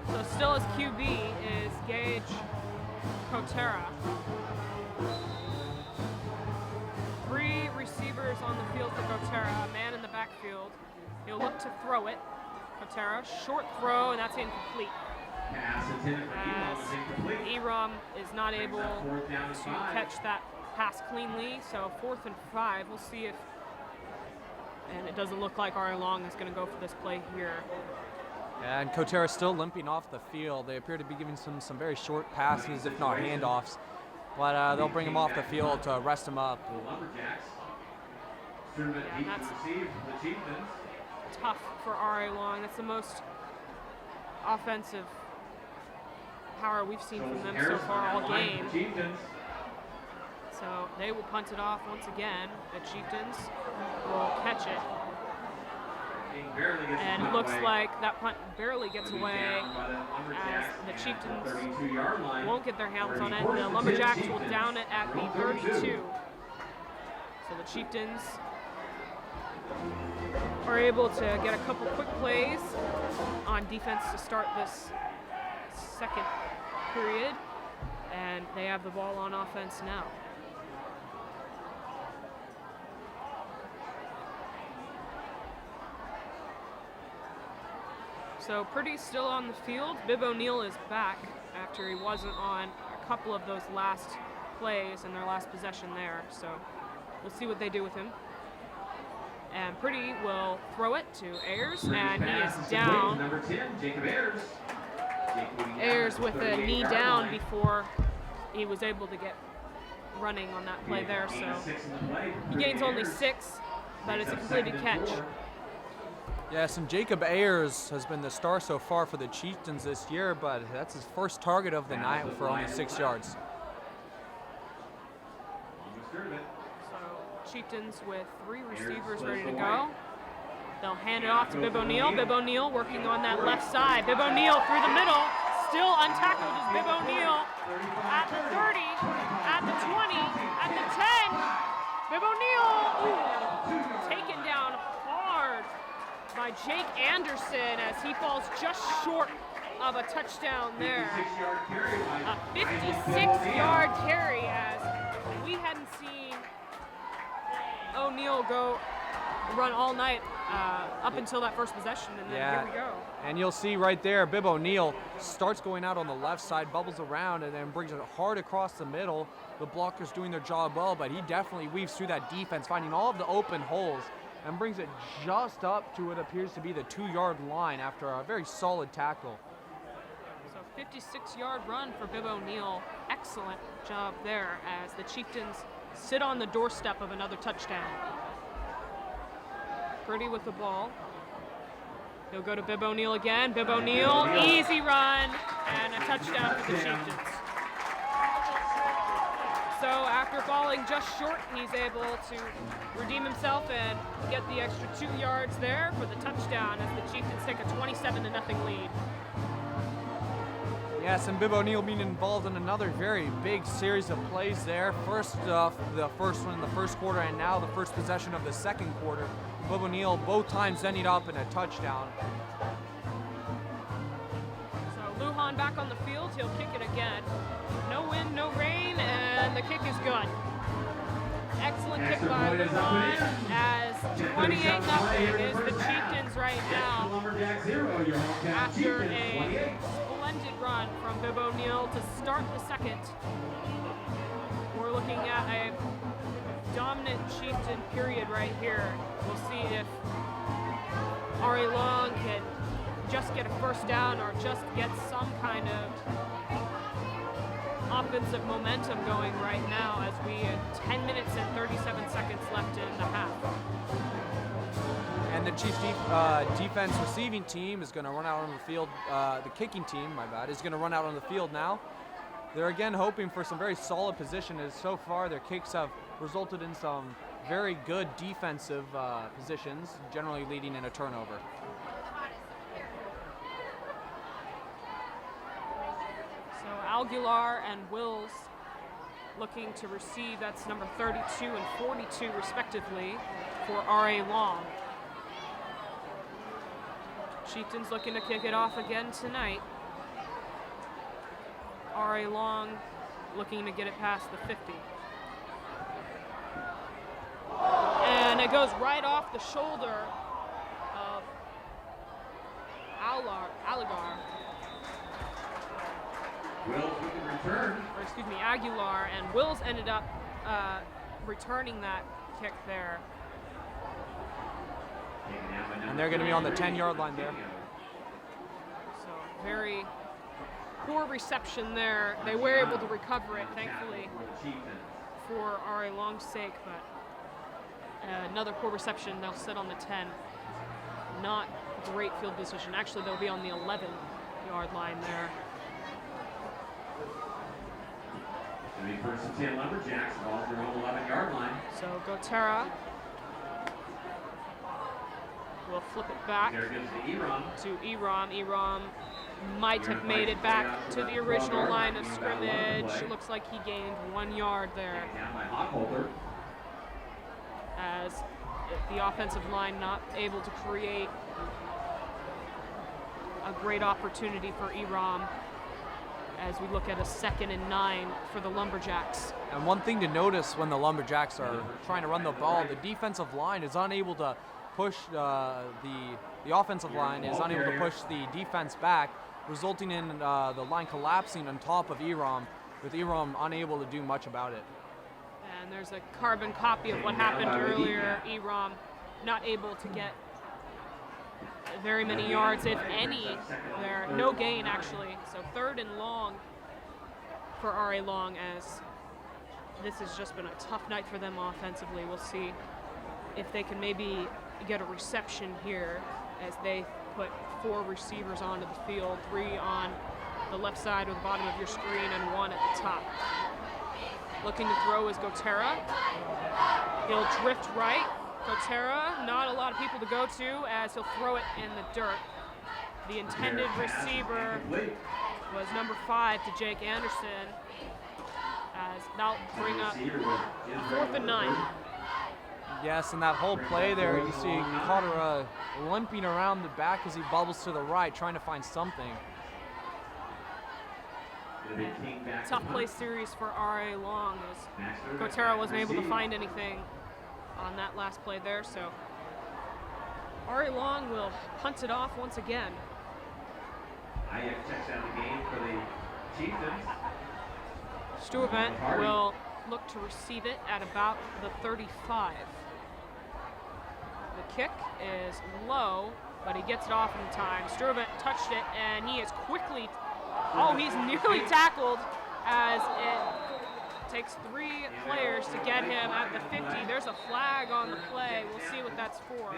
So still as QB is Gage Kotera. 3 receivers on the field for Kotera, a man in the backfield. He'll look to throw it. Kotera, short throw, and that's incomplete. Pass intended for Elam is incomplete. Eram is not able Brings up 4th down and to 5. catch that pass cleanly, so 4th and 5. We'll see if, and it doesn't look like RA Long is going to go for this play here. And Kotera still limping off the field. They appear to be giving some very short passes, if not handoffs. But they'll bring him off the field to rest him up. The Lumberjacks. Tournament Yeah, deep that's- received for the Chieftains. Tough for RA Long. That's the most offensive power we've seen from them so far all game. Chieftains. So they will punt it off once again. The Chieftains will catch it. Barely gets And the it punt looks away. like that punt barely gets It'll be away down by the Lumberjacks as the at Chieftains 32-yard line. won't get their hands on it. 34 The to 10 Lumberjacks will Chieftains. down it at the Roll 32. So the Chieftains are able to get a couple quick plays on defense to start this second period. And they have the ball on offense now. So Purdy's still on the field. Bibb O'Neill is back after he wasn't on a couple of those last plays in their last possession there. So we'll see what they do with him. And Purdy will throw it to Ayers, and he is down. Number 10, Jacob Ayers. Ayers with a knee down before he was able to get running on that play there. So he gains only 6, but it's a completed catch. Yes, and Jacob Ayers has been the star so far for the Chieftains this year, but that's his first target of the night for only 6 yards. So Chieftains with 3 receivers ready to go. They'll hand it off to Bib O'Neill. Bib O'Neill working on that left side. Bib O'Neill through the middle. Still untackled is Bib O'Neill at the 30, at the 20, at the 10. Bib O'Neill taken down hard by Jake Anderson as he falls just short of a touchdown there. A 56-yard carry as we hadn't seen O'Neill run all night up until that first possession, and then here we go. And you'll see right there, Bib O'Neill starts going out on the left side, bubbles around, and then brings it hard across the middle. The blockers doing their job well, but he definitely weaves through that defense, finding all of the open holes, and brings it just up to what appears to be the 2-yard line after a very solid tackle. So 56-yard run for Bib O'Neill. Excellent job there as the Chieftains sit on the doorstep of another touchdown. Purdy with the ball. He'll go to Bib O'Neill again. Bib O'Neill, easy run, and a touchdown for the Chieftains. So after falling just short, he's able to redeem himself and get the extra 2 yards there for the touchdown as the Chieftains take a 27-0 lead. Yes, and Bib O'Neill being involved in another very big series of plays there. First, the first one in the first quarter, and now the first possession of the second quarter. Bib O'Neill both times ended up in a touchdown. So Lujan back on the field, he'll kick it again. No wind, no rain, and the kick is good. Excellent kick by Lujan as 28-0 is the Chieftains right now after a splendid run from Bib O'Neill to start the second. We're looking at a dominant Chieftain period right here. We'll see if RA Long can just get a first down or just get some kind of offensive momentum going right now as we have 10 minutes and 37 seconds left in the half. And the Chiefs defense receiving team is going to run out on the field. The kicking team, is going to run out on the field now. They're again hoping for some very solid position, as so far their kicks have resulted in some very good defensive positions, generally leading in a turnover. So Aguilar and Wills looking to receive. That's number 32 and 42 respectively for RA Long. Chieftains looking to kick it off again tonight. RA Long looking to get it past the 50. And it goes right off the shoulder of Aligar. Wills with the return. Or excuse me, Aguilar, and Wills ended up returning that kick there. And they're going to be on the 10-yard line there. So very poor reception there. They were able to recover it, thankfully, for RA Long's sake, but another poor reception. They'll sit on the 10. Not great field position. Actually, they'll be on the 11-yard line there. It'll be first and 10 Lumberjacks, ball at their own 11-yard line. So Gotera will flip it back There goes to Eram. to Eram. Eram might have made it back to the original line of scrimmage. Looks like he gained 1 yard there, Down by Hochholder. as the offensive line not able to create a great opportunity for Eram as we look at a 2nd and 9 for the Lumberjacks. And one thing to notice when the Lumberjacks are trying to run the ball, the defensive line is unable to push the offensive line is unable to push the defense back, resulting in the line collapsing on top of Eram, with Eram unable to do much about it. And there's a carbon copy of what happened earlier. Eram not able to get very many yards, if any, there. No gain, actually. So 3rd and long for RA Long, as this has just been a tough night for them offensively. We'll see if they can maybe get a reception here as they put 4 receivers onto the field, 3 on the left side or the bottom of your screen and 1 at the top. Looking to throw is Gotera. He'll drift right. Gotera, not a lot of people to go to as he'll throw it in the dirt. The intended receiver was number 5 to Jake Anderson, as that'll bring up 4th and 9. Yes, and that whole play there, you see Carter limping around the back as he bubbles to the right, trying to find something. Tough play series for RA Long as Gotera wasn't able to find anything on that last play there, so RA Long will punt it off once again. checks out the game for the Chieftains. Stuyvesant will look to receive it at about the 35. The kick is low, but he gets it off in time. Stuyvesant touched it, and he is quickly, he's nearly tackled as it takes 3 players to get him at the 50. There's a flag on the play. We'll see what that's for.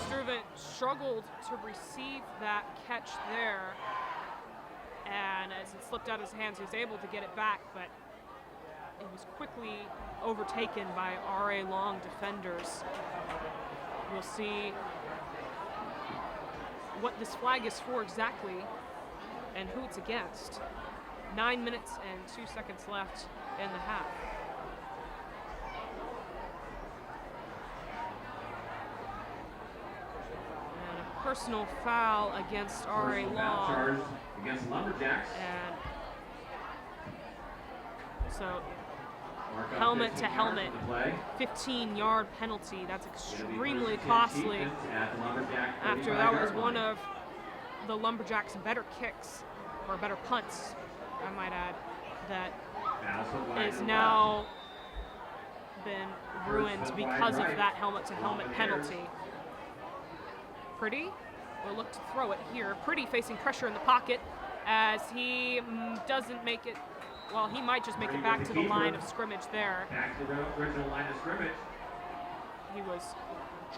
Stuyvesant struggled to receive that catch there, and as it slipped out of his hands, he was able to get it back, but it was quickly overtaken by RA Long defenders. We'll see what this flag is for exactly and who it's against. 9 minutes and 2 seconds left in the half. And a personal foul against RA Long. Against Lumberjacks. And so helmet to helmet, 15-yard penalty. That's extremely costly after that was one of the Lumberjacks' better kicks, or better punts, I might add, that is now been ruined because of that helmet-to-helmet penalty. Pretty will look to throw it here. Pretty facing pressure in the pocket as he doesn't make it. Well, he might just make it back to the line of scrimmage there. Back to the original line of scrimmage. He was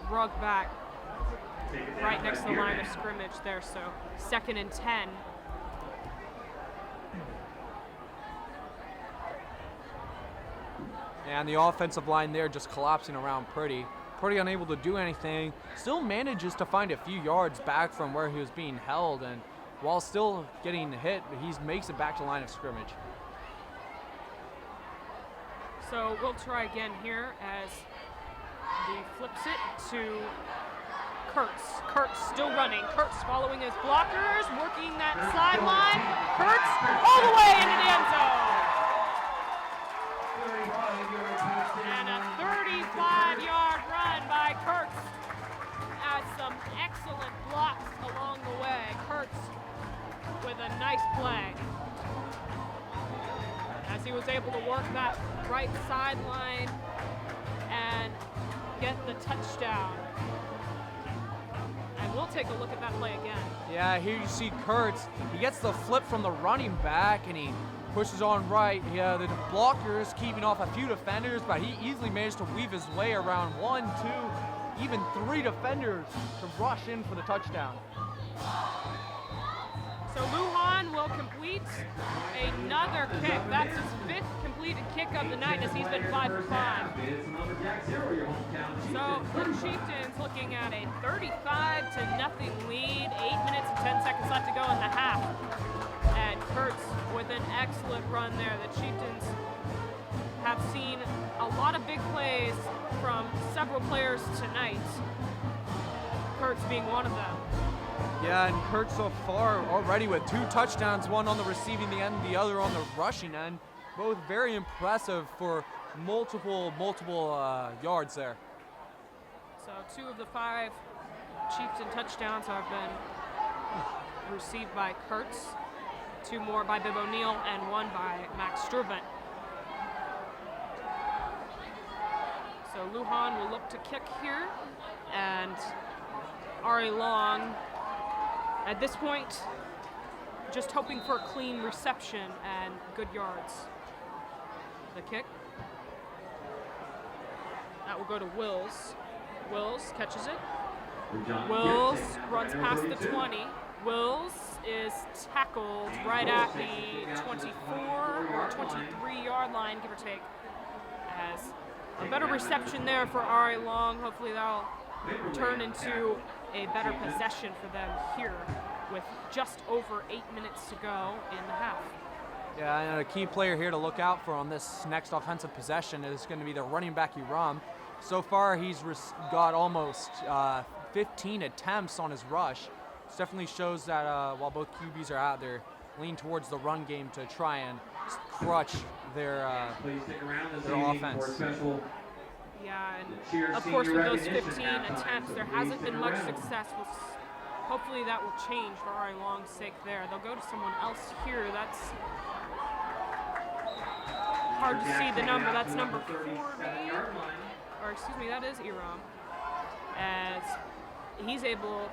drugged back right next to the line of scrimmage there, so 2nd and 10. And the offensive line there just collapsing around Pretty. Pretty unable to do anything. Still manages to find a few yards back from where he was being held, and while still getting hit, he makes it back to the line of scrimmage. So we'll try again here as he flips it to Kurtz. Kurtz still running. Kurtz following his blockers, working that sideline. Kurtz all the way into the end zone. And a 35-yard run by Kurtz. Some excellent blocks along the way. Kurtz with a nice play, as he was able to work that right sideline and get the touchdown. And we'll take a look at that play again. Yeah, here you see Kurtz. He gets the flip from the running back and he pushes on right. Yeah, the blockers keeping off a few defenders, but he easily managed to weave his way around 1, 2, even 3 defenders to rush in for the touchdown. So Lujan will complete another kick. That's his 5th completed kick of the night, as he's been 5 for 5. So the Chieftains looking at a 35-0 lead. 8 minutes and 10 seconds left to go in the half. And Kurtz with an excellent run there. The Chieftains have seen a lot of big plays from several players tonight, Kurtz being one of them. Yeah, and Kurtz so far already with 2 touchdowns, one on the receiving end, the other on the rushing end. Both very impressive for multiple yards there. So 2 of the 5 Chieftain touchdowns have been received by Kurtz, 2 more by Bibb O'Neill, and 1 by Max Stuyvesant. So Lujan will look to kick here, and RA Long, at this point, just hoping for a clean reception and good yards. The kick. That that will go to Wills. Wills catches it. John Wills Gibson, runs number past the 42. 20. Wills is tackled right at the 24 or 23-yard line, give or take. As a better reception there for RA Long. Hopefully that'll turn into a better possession for them here with just over 8 minutes to go in the half. Yeah, and a key player here to look out for on this next offensive possession is going to be the running back Iram. So far, he's got almost 15 attempts on his rush. This definitely shows that while both QBs are out there, lean towards the run game to try and crutch their offense. Yeah, and of course with those 15 attempts, there hasn't been much success. Hopefully that will change for RA Long's sake there. They'll go to someone else here. That's hard to see the number. That's number 40. Or excuse me, that is Iram. As he's able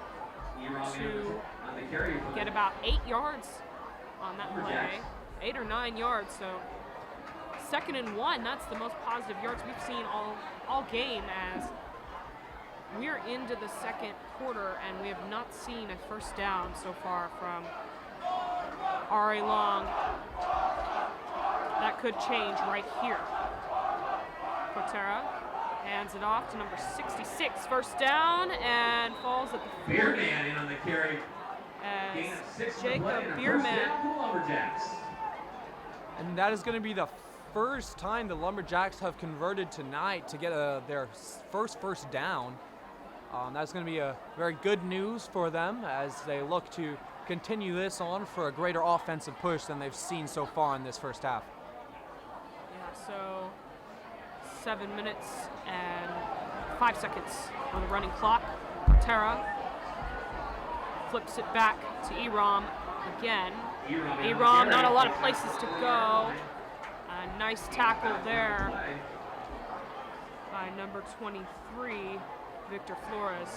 to get about 8 yards on that play. 8 or 9 yards, so 2nd and 1, that's the most positive yards we've seen all game, as we're into the second quarter and we have not seen a first down so far from RA Long. That could change right here. Kotera hands it off to number 66, first down, and falls at the 40. Bierman in on the carry. As Jacob Bierman. And that is going to be the first time the Lumberjacks have converted tonight to get their first down. That's going to be a very good news for them as they look to continue this on for a greater offensive push than they've seen so far in this first half. Yeah, so 7 minutes and 5 seconds on the running clock. Tara flips it back to Iram again. Iram, not a lot of places to go. A nice tackle there by number 23, Victor Flores.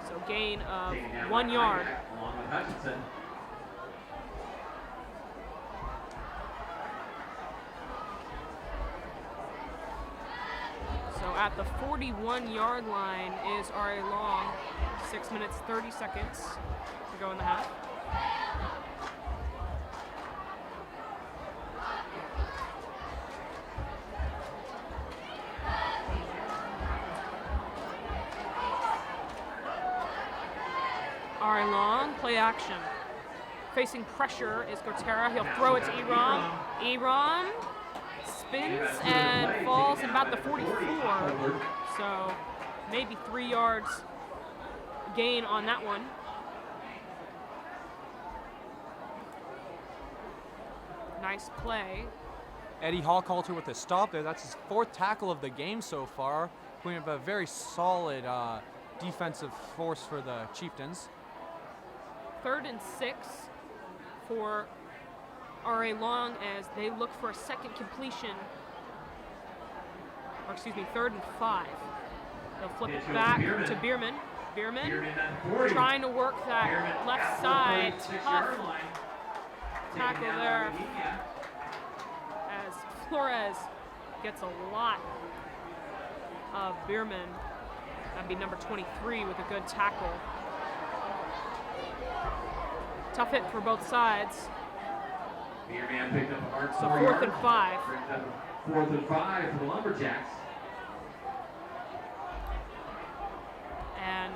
So gain of 1 yard. Along with Hutchinson. So at the 41-yard line is RA Long. 6 minutes, 30 seconds to go in the half. RA Long, play action. Facing pressure is Kotera. He'll throw it to Iram. Iram spins and falls at about the 44. So maybe 3 yards gain on that one. Nice play. Eddie Hallcoulter with a stop there. That's his 4th tackle of the game so far, putting up a very solid defensive force for the Chieftains. 3rd and 6 for RA Long as they look for a second completion. Or excuse me, 3rd and 5. They'll flip it back to Bierman. Bierman trying to work that left side. Tough tackle there as Flores gets a lot of Bierman. That'd be number 23 with a good tackle. Tough hit for both sides. Bierman picked up a hard So 4 4th and yards. 5. 4th and 5 for the Lumberjacks. And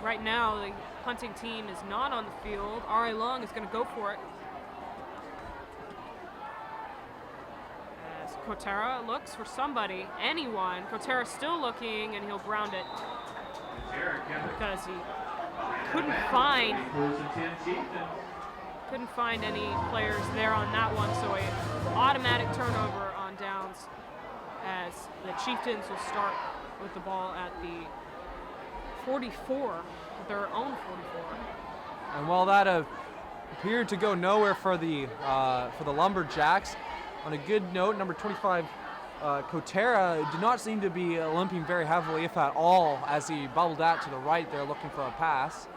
right now, the punting team is not on the field. RA Long is going to go for it. As Kotera looks for somebody, anyone. Kotera still looking, and he'll ground it because he couldn't find any players there on that one. So an automatic turnover on downs as the Chieftains will start with the ball at the 44, their own 44. And while that appeared to go nowhere for the Lumberjacks, on a good note, number 25, Kotera did not seem to be limping very heavily, if at all, as he bubbled out to the right there looking for a pass.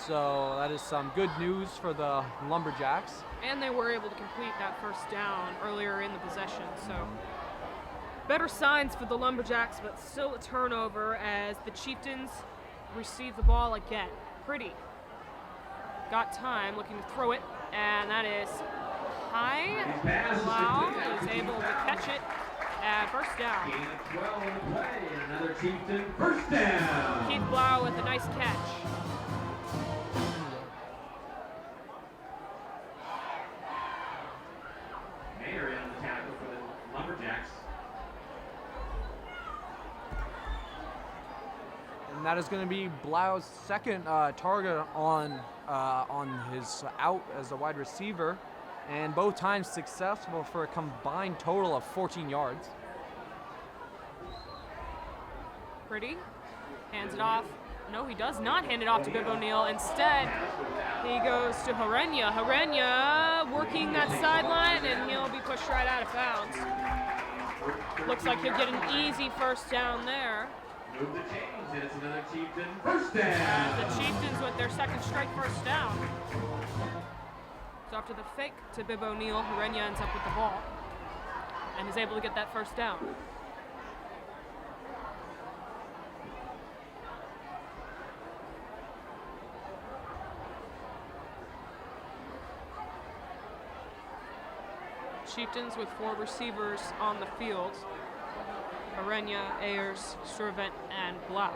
So that is some good news for the Lumberjacks. And they were able to complete that first down earlier in the possession. So Better signs for the Lumberjacks, but still a turnover as the Chieftains receive the ball again. Pretty. Got time, looking to throw it, and that is high. Blau is able to catch it, and first down. Gain of 12 on the play, and another Chieftain first down. Keith Blau with a nice catch. Mayer in on the tackle for the Lumberjacks. And that is going to be Blau's second target on his out as a wide receiver, and both times successful for a combined total of 14 yards. Pretty hands it off. No, he does not hand it off to Bibb O'Neill. Instead, he goes to Herenya. Herenya working that sideline, and he'll be pushed right out of bounds. Looks like he'll get an easy first down there. Move the chains, and it's another Chieftain first down. The Chieftains with their second straight first down. So after the fake to Bibb O'Neill, Herenya ends up with the ball and is able to get that first down. Chieftains with 4 receivers on the field. Herenya, Ayers, Servant, and Blau.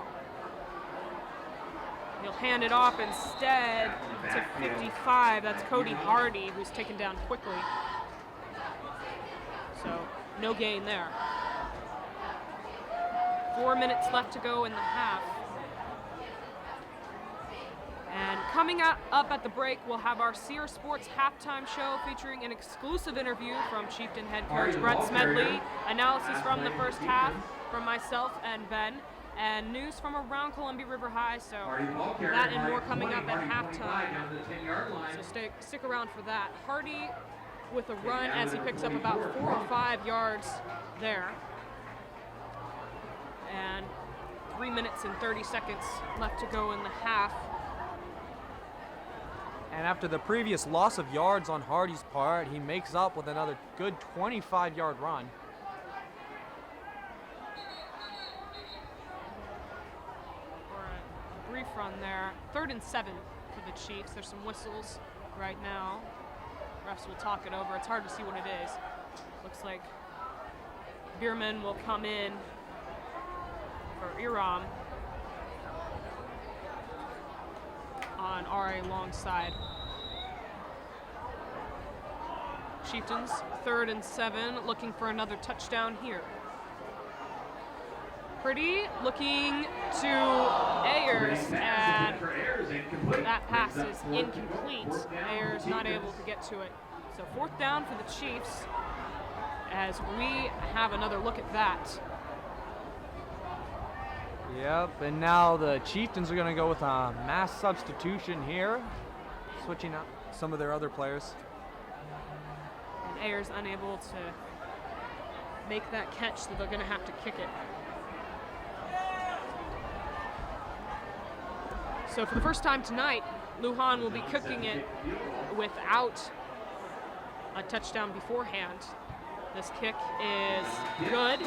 He'll hand it off instead to 55. That's Cody Hardy, who's taken down quickly. So no gain there. 4 minutes left to go in the half. And coming up at the break, we'll have our Sear Sports halftime show featuring an exclusive interview from Chieftain head coach Brett Smedley, analysis from the first half from myself and Ben, and news from around Columbia River High. So that and more coming up at halftime. So stick around for that. Hardy with a run as he picks up about 4 or 5 yards there. And 3 minutes and 30 seconds left to go in the half. And after the previous loss of yards on Hardy's part, he makes up with another good 25-yard run. For a brief run there. 3rd and 7 for the Chiefs. There's some whistles right now. Refs will talk it over. It's hard to see what it is. Looks like Bierman will come in for Iram on RA Long side. Chieftains, 3rd and 7, looking for another touchdown here. Pretty looking to Ayers, and that pass is incomplete. Ayers not able to get to it. So 4th down for the Chiefs as we have another look at that. Yep, and now the Chieftains are going to go with a mass substitution here, switching up some of their other players. And Ayers unable to make that catch, so they're going to have to kick it. So for the first time tonight, Lujan will be kicking it without a touchdown beforehand. This kick is good.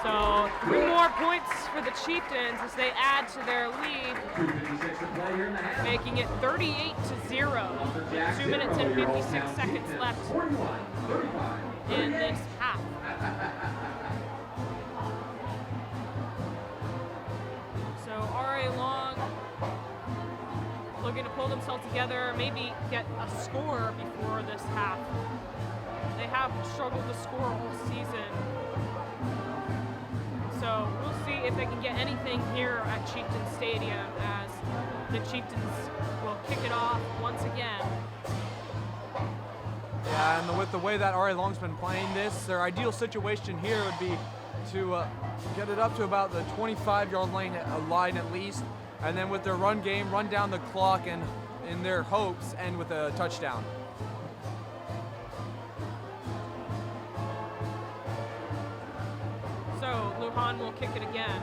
So 3 more points for the Chieftains as they add to their lead, making it 38-0. 2 minutes and 56 seconds left in this half. So RA Long looking to pull themselves together, maybe get a score before this half. They have struggled to score all season. So we'll see if they can get anything here at Chieftain Stadium as the Chieftains will kick it off once again. Yeah, and with the way that RA Long's been playing this, their ideal situation here would be to get it up to about the 25-yard line at least, and then with their run game, run down the clock, and in their hopes, end with a touchdown. So Lujan will kick it again.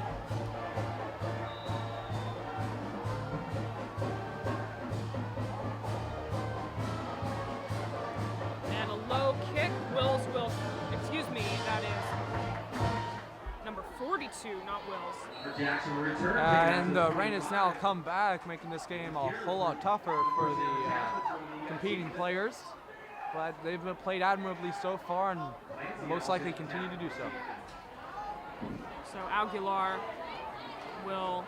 And a low kick, that is Lumberjacks will return. And the rain has now come back, making this game a whole lot tougher for the competing players. But they've played admirably so far and most likely continue to do so. So Aguilar will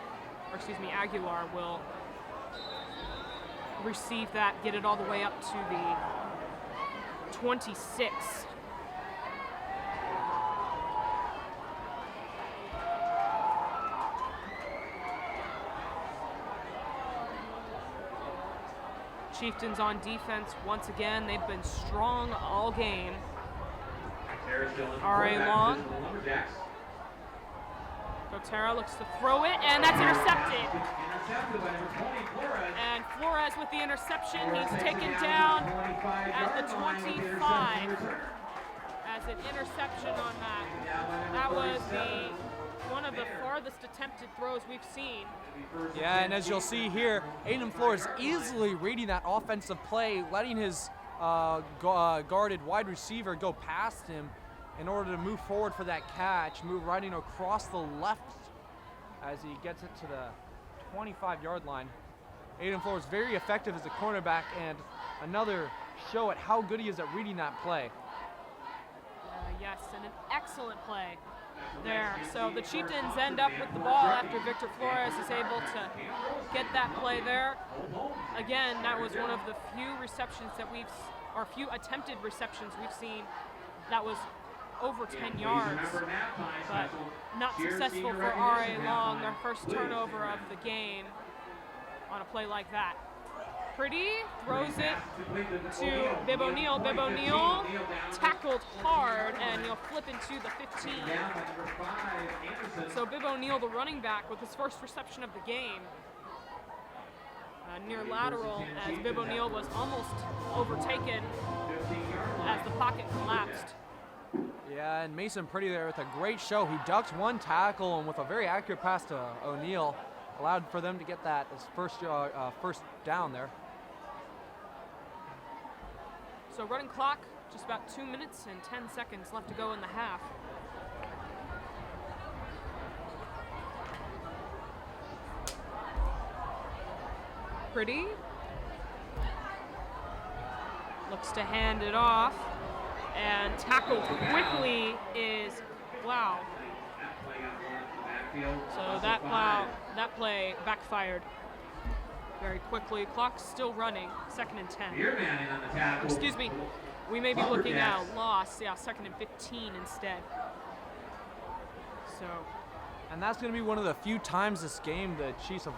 receive that, get it all the way up to the 26. Chieftains on defense once again. They've been strong all game. RA Long. Gotera looks to throw it, and that's intercepted. And Flores with the interception. He's taken down at the 25 as an interception on that. That was one of the farthest attempted throws we've seen. Yeah, and as you'll see here, Aiden Flores easily reading that offensive play, letting his guarded wide receiver go past him in order to move forward for that catch, move running across the left as he gets it to the 25-yard line. Aiden Flores very effective as a cornerback, and another show at how good he is at reading that play. Yes, and an excellent play there. So the Chieftains end up with the ball after Victor Flores is able to get that play there. Again, that was one of the few attempted receptions we've seen that was over 10 yards, but not successful for RA Long, their first turnover of the game on a play like that. Pretty throws it to Bib O'Neill. Bib O'Neill tackled hard, and he'll flip into the 15. So Bib O'Neill, the running back, with his first reception of the game, near lateral, as Bib O'Neill was almost overtaken as the pocket collapsed. Yeah, and Mason Pretty there with a great show. He ducked one tackle, and with a very accurate pass to O'Neill, allowed for them to get that as first down there. So running clock, just about 2 minutes and 10 seconds left to go in the half. Pretty looks to hand it off, and tackled quickly is Blau. So that play backfired very quickly. Clock's still running. 2nd and 10. Excuse me. We may be looking at a loss. Yeah, 2nd and 15 instead. So. And that's going to be one of the few times this game the Chiefs have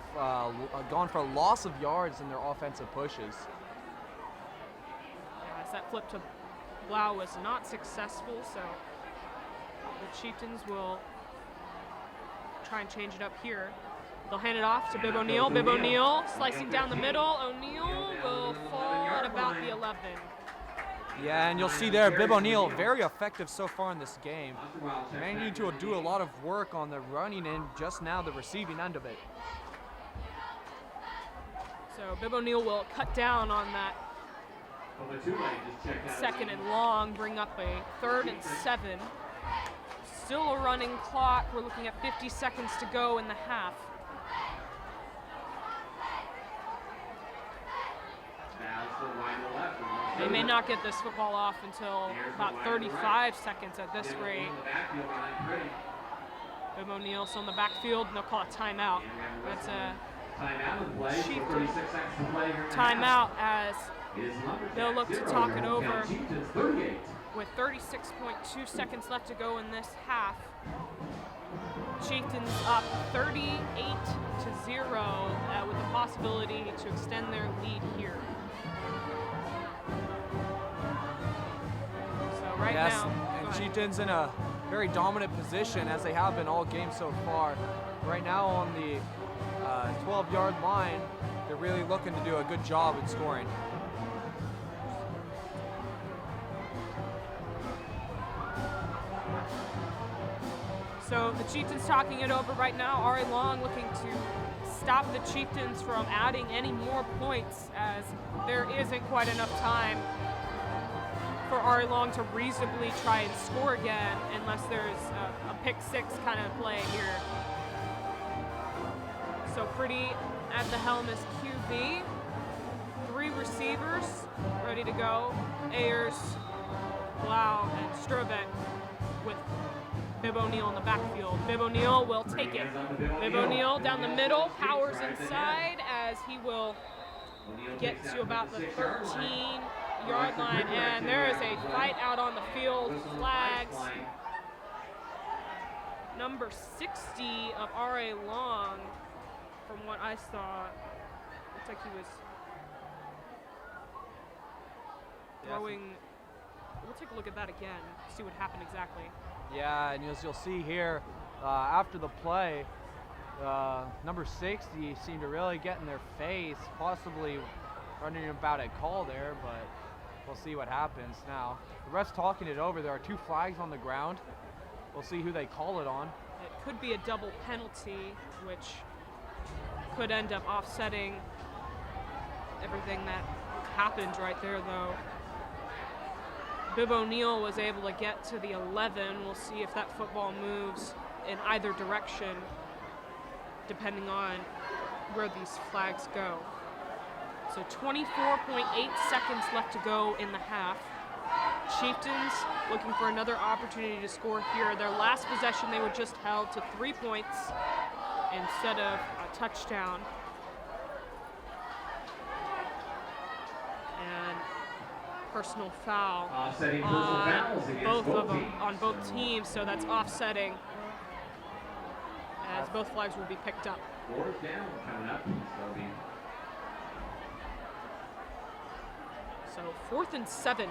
gone for a loss of yards in their offensive pushes. As that flip to Blau was not successful, so the Chieftains will try and change it up here. They'll hand it off to Bib O'Neill. Bib O'Neill slicing down the middle. O'Neill will fall at about the 11. Yeah, and you'll see there, Bib O'Neill very effective so far in this game. Managing to do a lot of work on the running end, just now the receiving end of it. So Bib O'Neill will cut down on that 2nd and long, bring up a 3rd and 7. Still a running clock. We're looking at 50 seconds to go in the half. They may not get this football off until about 35 seconds at this rate. Bib O'Neill still in the backfield, and they'll call a timeout. That's a Chieftains timeout as they'll look to talk it over with 36.2 seconds left to go in this half. Chieftains up 38-0 with the possibility to extend their lead here. So right yes, now, and Chieftains in a very dominant position as they have been all game so far. Right now on the 12-yard line, they're really looking to do a good job in scoring. So the Chieftains talking it over right now. RA Long looking to stop the Chieftains from adding any more points, as there isn't quite enough time for RA Long to reasonably try and score again, unless there's a pick six kind of play here. So Pretty at the helm is QB. 3 receivers ready to go. Ayers, Blau, and Strobeck with Bib O'Neill in the backfield. Bib O'Neill will take it. Bib O'Neill down the middle, powers inside as he will get to about the 13-yard line. And there is a fight out on the field. Flags. Number 60 of RA Long, from what I saw, looks like he was throwing. We'll take a look at that again, see what happened exactly. Yeah, and as you'll see here, after the play, number 60 seemed to really get in their face, possibly wondering about a call there, but we'll see what happens now. The ref's talking it over. There are 2 flags on the ground. We'll see who they call it on. It could be a double penalty, which could end up offsetting everything that happened right there, though. Bib O'Neill was able to get to the 11. We'll see if that football moves in either direction, depending on where these flags go. So 24.8 seconds left to go in the half. Chieftains looking for another opportunity to score here. Their last possession, they were just held to 3 points instead of a touchdown. And personal foul Offsetting personal fouls against both of them teams. on both teams, so that's offsetting as both flags will be picked up. 4th down coming up. So 4th and 7.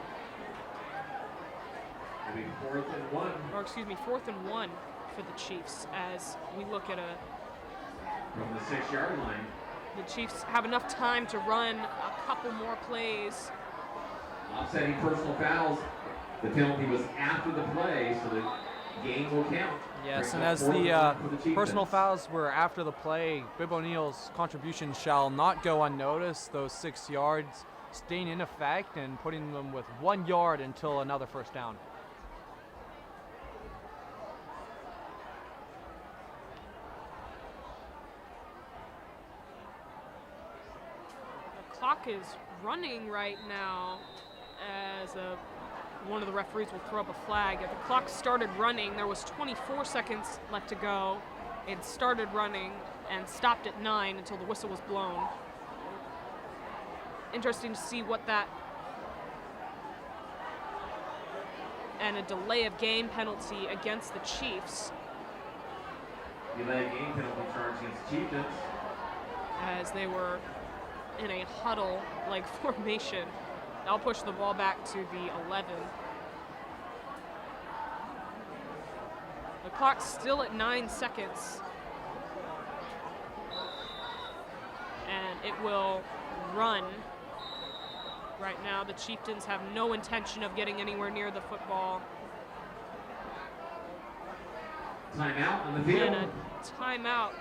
It'll be 4th and 1. Or excuse me, 4th and 1 for the Chiefs as we look at From the 6-yard line. the Chiefs have enough time to run a couple more plays. Offsetting personal fouls. The penalty was after the play, so the game will count. Yes, Brings and up as 4th and 1 the for Chieftains. personal fouls were after the play, Bib O'Neill's contribution shall not go unnoticed. Those 6 yards staying in effect and putting them with 1 yard until another first down. The clock is running right now as one of the referees will throw up a flag. If the clock started running, there was 24 seconds left to go. It started running and stopped at 9 until the whistle was blown. Interesting to see what that and a delay of game penalty against the Chiefs Delay of game penalty charge against the Chieftains. as they were in a huddle-like formation. I'll push the ball back to the 11. The clock's still at 9 seconds. And it will run. Right now, the Chieftains have no intention of getting anywhere near the football. Timeout on the field. And a timeout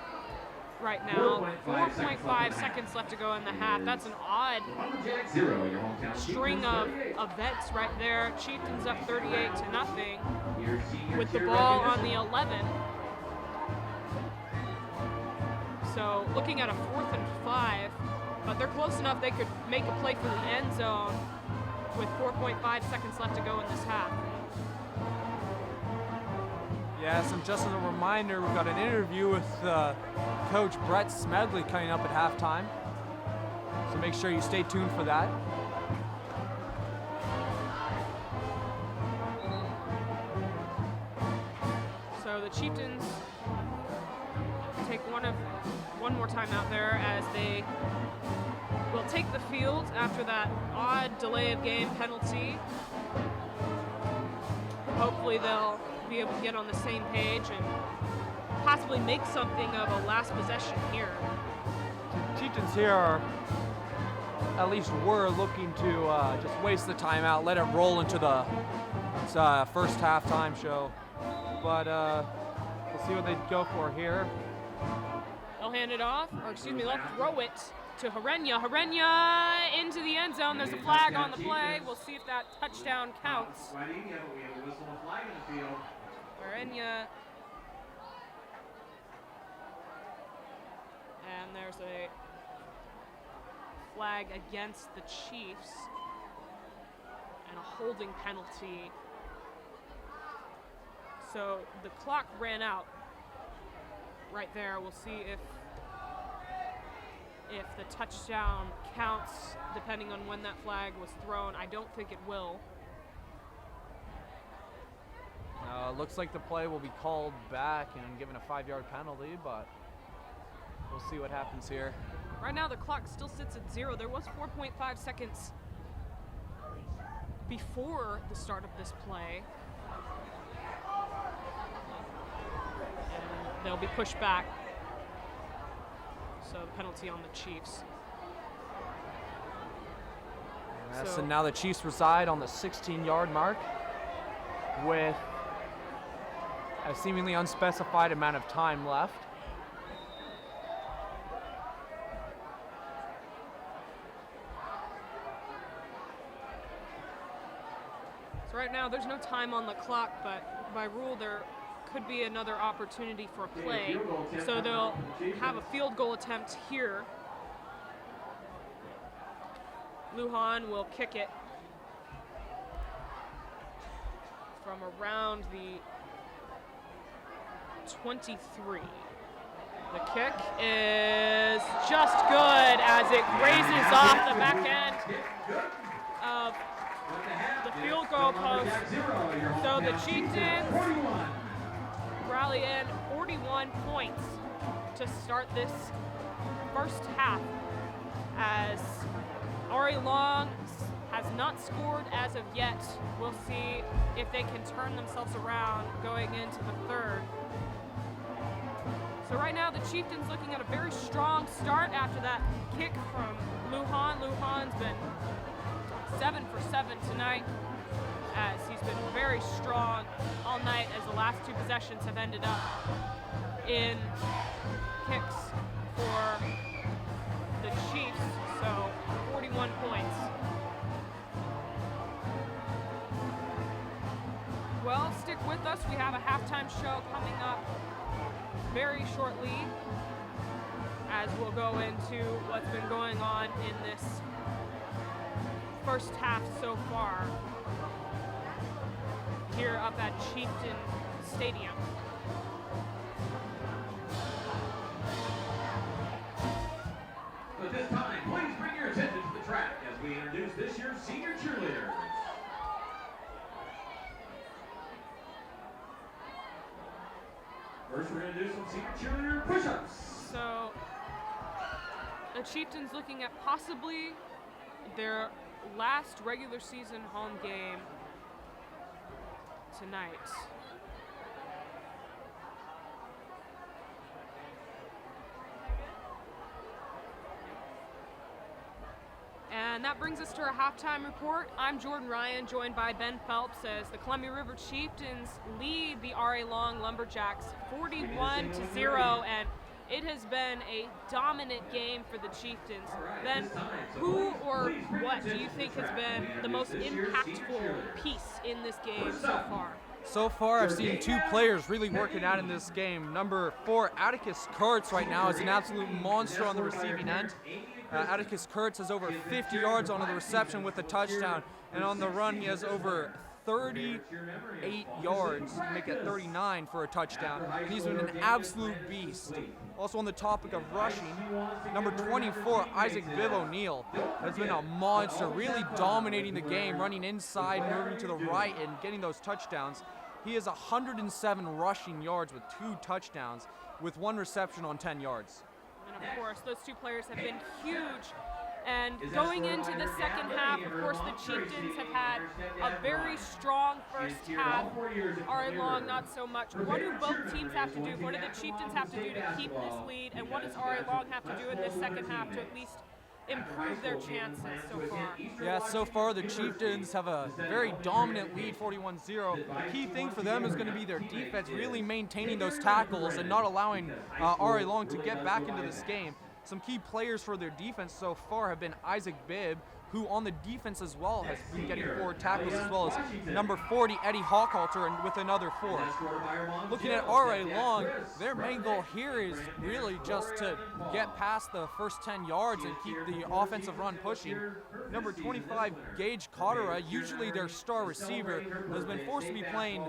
right now. 4.5 seconds left to go in the half. That's an odd Jack 0 in your hometown. string of events right there. Chieftains up 38-0 Your senior with the cheer ball on recognition. the 11. So looking at a 4th and 5, but they're close enough they could make a play for the end zone with 4.5 seconds left to go in this half. Yes, and just as a reminder, we've got an interview with Coach Brett Smedley coming up at halftime. So make sure you stay tuned for that. So the Chieftains take one more time out there as they will take the field after that odd delay of game penalty. Hopefully they'll be able to get on the same page and possibly make something of a last possession here. Chieftains here are, at least were looking to just waste the timeout, let it roll into the first halftime show. But we'll see what they go for here. They'll hand it off, or excuse me, they'll throw it to Harenya. Harenya into the end zone. There's a flag on the play. We'll see if that touchdown counts. We have a whistle and flag in the field. Harenya And there's a flag against the Chiefs and a holding penalty. So the clock ran out right there. We'll see if the touchdown counts depending on when that flag was thrown. I don't think it will. Looks like the play will be called back and given a 5-yard penalty, but we'll see what happens here. Right now the clock still sits at 0. There was 4.5 seconds before the start of this play. And they'll be pushed back. So the penalty on the Chiefs. Yes, So- and now the Chiefs reside on the 16-yard mark with a seemingly unspecified amount of time left. So right now there's no time on the clock, but by rule there could be another opportunity for a play. So they'll have a field goal attempt here. Lujan will kick it from around the 23. The kick is just good as it grazes off the back end of the field goal post. So the Chieftains rally in 41 points to start this first half, as RA Long has not scored as of yet. We'll see if they can turn themselves around going into the third. So right now the Chieftains looking at a very strong start after that kick from Lujan. Lujan's been 7 for 7 tonight, as he's been very strong all night, as the last 2 possessions have ended up in kicks for the Chiefs. So 41 points. Well, stick with us. We have a halftime show coming up very shortly, as we'll go into what's been going on in this first half so far here up at Chieftain Stadium. At this time, please bring your attention to the track as we introduce this year's senior cheerleaders. First, we're going to do some senior cheerleader push-ups. So the Chieftains looking at possibly their last regular season home game tonight. And that brings us to our halftime report. I'm Jordan Ryan, joined by Ben Phelps, as the Columbia River Chieftains lead the RA Long Lumberjacks 41-0, and it has been a dominant game for the Chieftains. Ben, who or what do you think has been the most impactful piece in this game so far? So far, I've seen 2 players really working out in this game. Number 4, Atticus Kurtz right now is an absolute monster on the receiving end. Atticus Kurtz has over 50 yards on the reception with a touchdown, and on the run he has over 38 yards to make it 39 for a touchdown. And he's been an absolute beast. Also on the topic of rushing, number 24, Isaac Viv O'Neill, has been a monster, really dominating the game, running inside, moving to the right, and getting those touchdowns. He has 107 rushing yards with 2 touchdowns, with 1 reception on 10 yards. And of course, those 2 players have been huge. And going into the second half, of course, the Chieftains have had a very strong first half. RA Long, not so much. What do both teams have to do? What do the Chieftains have to do to keep this lead? And what does RA Long have to do in this second half to at least improve their chances so far? Yeah, so far the Chieftains have a very dominant lead, 41-0. The key thing for them is going to be their defense, really maintaining those tackles and not allowing RA Long to get back into this game. Some key players for their defense so far have been Isaac Bibb, who on the defense as well has been getting 4 tackles, as well as number 40, Eddie Hawkhalter, and with another 4. Looking at RA Long, their main goal here is really just to get past the first 10 yards and keep the offensive run pushing. Number 25, Gage Cotera, usually their star receiver, has been forced to be playing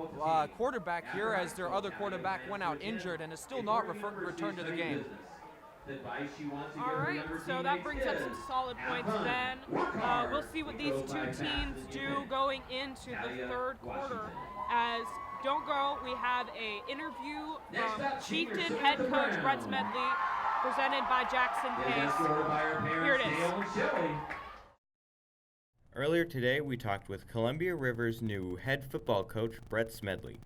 quarterback here as their other quarterback went out injured and is still not returned to the game. All right, so that brings up some solid points then. We'll see what these two teams do going into the third quarter. As don't go, we have an interview from Chieftain head coach Brett Smedley, presented by Jackson Pace. Here it is. Earlier today, we talked with Columbia River's new head football coach, Brett Smedley.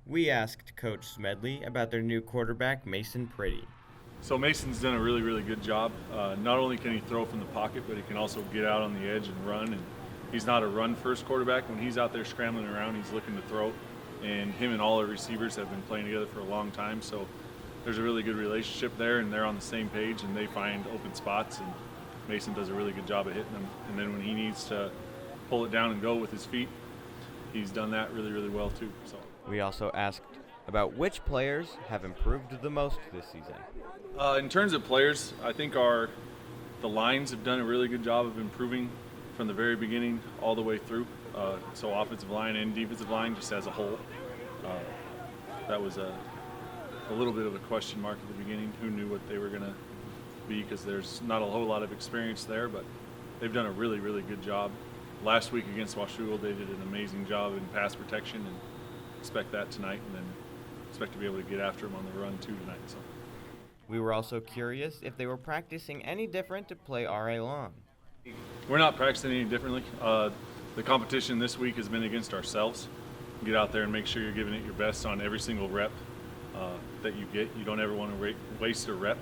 We asked Coach Smedley about their new quarterback, Mason Pretty. So Mason's done a really, really good job. Not only can he throw from the pocket, but he can also get out on the edge and run. And he's not a run-first quarterback. When he's out there scrambling around, he's looking to throw. And him and all our receivers have been playing together for a long time. So there's a really good relationship there, and they're on the same page, and they find open spots. And Mason does a really good job of hitting them. And then when he needs to pull it down and go with his feet, he's done that really, really well too. So we also asked about which players have improved the most this season. In terms of players, I think the lines have done a really good job of improving from the very beginning all the way through. So offensive line and defensive line just as a whole. That was a little bit of a question mark at the beginning. Who knew what they were going to be, because there's not a whole lot of experience there, but they've done a really, really good job. Last week against Washougal, they did an amazing job in pass protection, and expect that tonight, and then expect to be able to get after them on the run too tonight. So. We were also curious if they were practicing any different to play RA Long. We're not practicing any differently. The competition this week has been against ourselves. Get out there and make sure you're giving it your best on every single rep that you get. You don't ever want to waste a rep.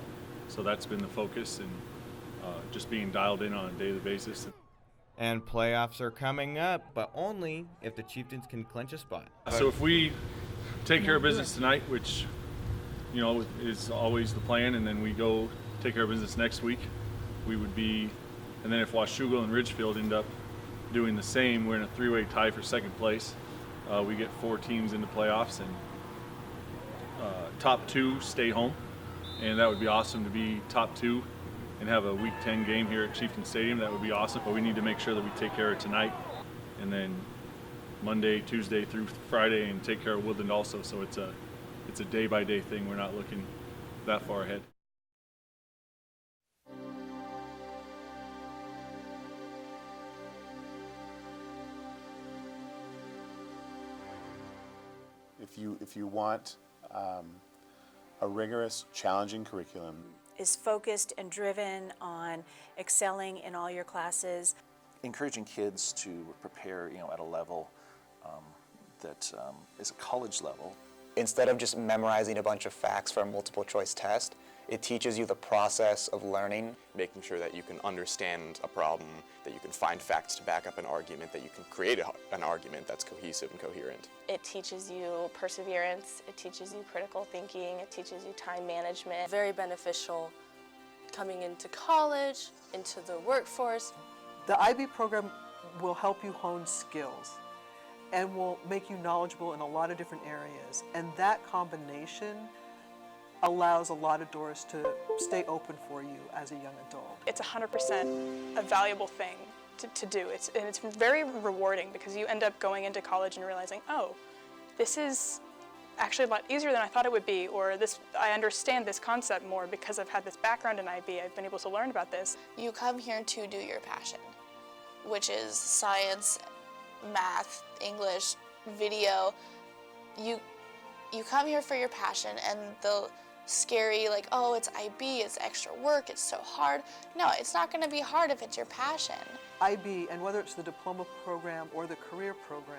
So that's been the focus, and just being dialed in on a daily basis. And playoffs are coming up, but only if the Chieftains can clinch a spot. So if we take care of business tonight, which is always the plan, and then we go take care of business next week, we would be, and then if Washougal and Ridgefield end up doing the same, we're in a 3-way tie for second place. We get 4 teams into playoffs, and top 2 stay home, and that would be awesome to be top 2 and have a Week 10 game here at Chieftain Stadium. That would be awesome, but we need to make sure that we take care of tonight, and then Monday, Tuesday through Friday, and take care of Woodland also. So it's a day-by-day thing. We're not looking that far ahead. If you want a rigorous, challenging curriculum, is focused and driven on excelling in all your classes, encouraging kids to prepare, at a level that is a college level. Instead of just memorizing a bunch of facts for a multiple choice test, it teaches you the process of learning. Making sure that you can understand a problem, that you can find facts to back up an argument, that you can create an argument that's cohesive and coherent. It teaches you perseverance, it teaches you critical thinking, it teaches you time management. Very beneficial coming into college, into the workforce. The IB program will help you hone skills and will make you knowledgeable in a lot of different areas. And that combination allows a lot of doors to stay open for you as a young adult. It's 100% a valuable thing to do. And it's very rewarding, because you end up going into college and realizing, oh, this is actually a lot easier than I thought it would be, or I understand this concept more because I've had this background in IB. I've been able to learn about this. You come here to do your passion, which is science, math, English, video. You come here for your passion, and the scary, like, oh, it's IB, it's extra work, it's so hard. No, it's not going to be hard if it's your passion. IB, and whether it's the diploma program or the career program,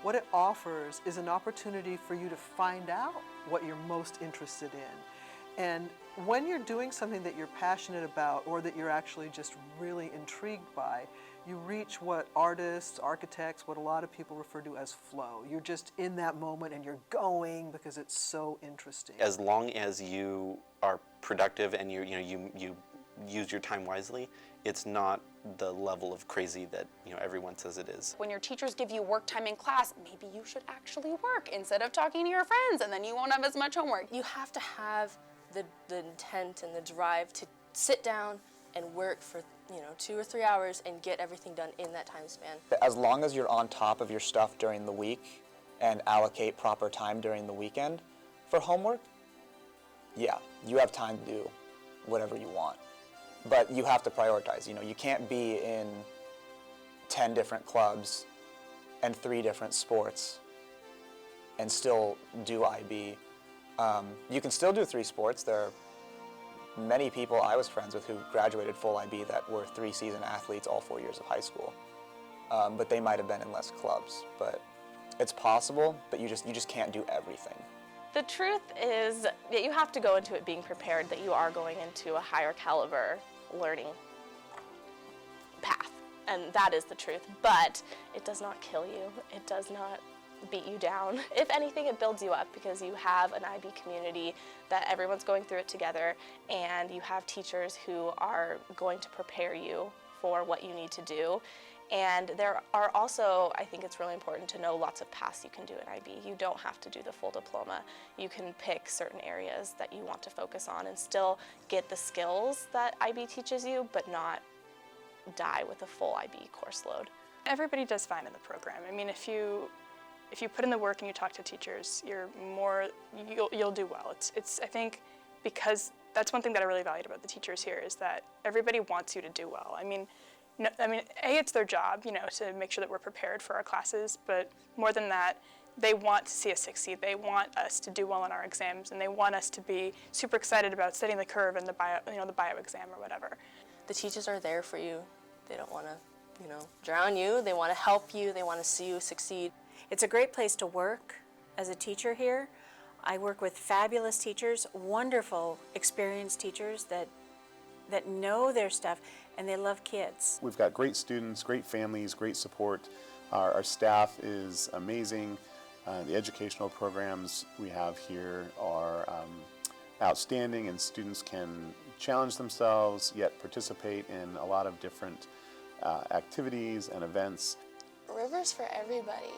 what it offers is an opportunity for you to find out what you're most interested in And when you're doing something that you're passionate about or that you're actually just really intrigued by, you reach what artists, architects, what a lot of people refer to as flow. You're just in that moment and you're going because it's so interesting. As long as you are productive and you use your time wisely, it's not the level of crazy that everyone says it is. When your teachers give you work time in class, maybe you should actually work instead of talking to your friends, and then you won't have as much homework. You have to have the intent and the drive to sit down and work for 2 or 3 hours and get everything done in that time span. As long as you're on top of your stuff during the week and allocate proper time during the weekend for homework, yeah, you have time to do whatever you want. But you have to prioritize. You can't be in 10 different clubs and 3 different sports and still do IB. You can still do 3 sports. There are many people I was friends with who graduated full IB that were 3-season athletes all 4 years of high school. But they might have been in less clubs. But it's possible, but you just can't do everything. The truth is that you have to go into it being prepared that you are going into a higher caliber learning path. And that is the truth. But it does not kill you. It does not beat you down. If anything, it builds you up because you have an IB community that everyone's going through it together, and you have teachers who are going to prepare you for what you need to do. And there are also, I think it's really important to know lots of paths you can do in IB. You don't have to do the full diploma. You can pick certain areas that you want to focus on and still get the skills that IB teaches you, but not die with a full IB course load. Everybody does fine in the program. I mean, if you put in the work and you talk to teachers, you'll do well. It's I think because that's one thing that I really valued about the teachers here is that everybody wants you to do well. I mean, it's their job, to make sure that we're prepared for our classes, but more than that, they want to see us succeed. They want us to do well in our exams, and they want us to be super excited about setting the curve in the bio exam or whatever. The teachers are there for you. They don't want to, drown you. They want to help you. They want to see you succeed. It's a great place to work as a teacher here. I work with fabulous teachers, wonderful, experienced teachers that know their stuff, and they love kids. We've got great students, great families, great support. Our staff is amazing. The educational programs we have here are outstanding, and students can challenge themselves, yet participate in a lot of different activities and events. River's for everybody.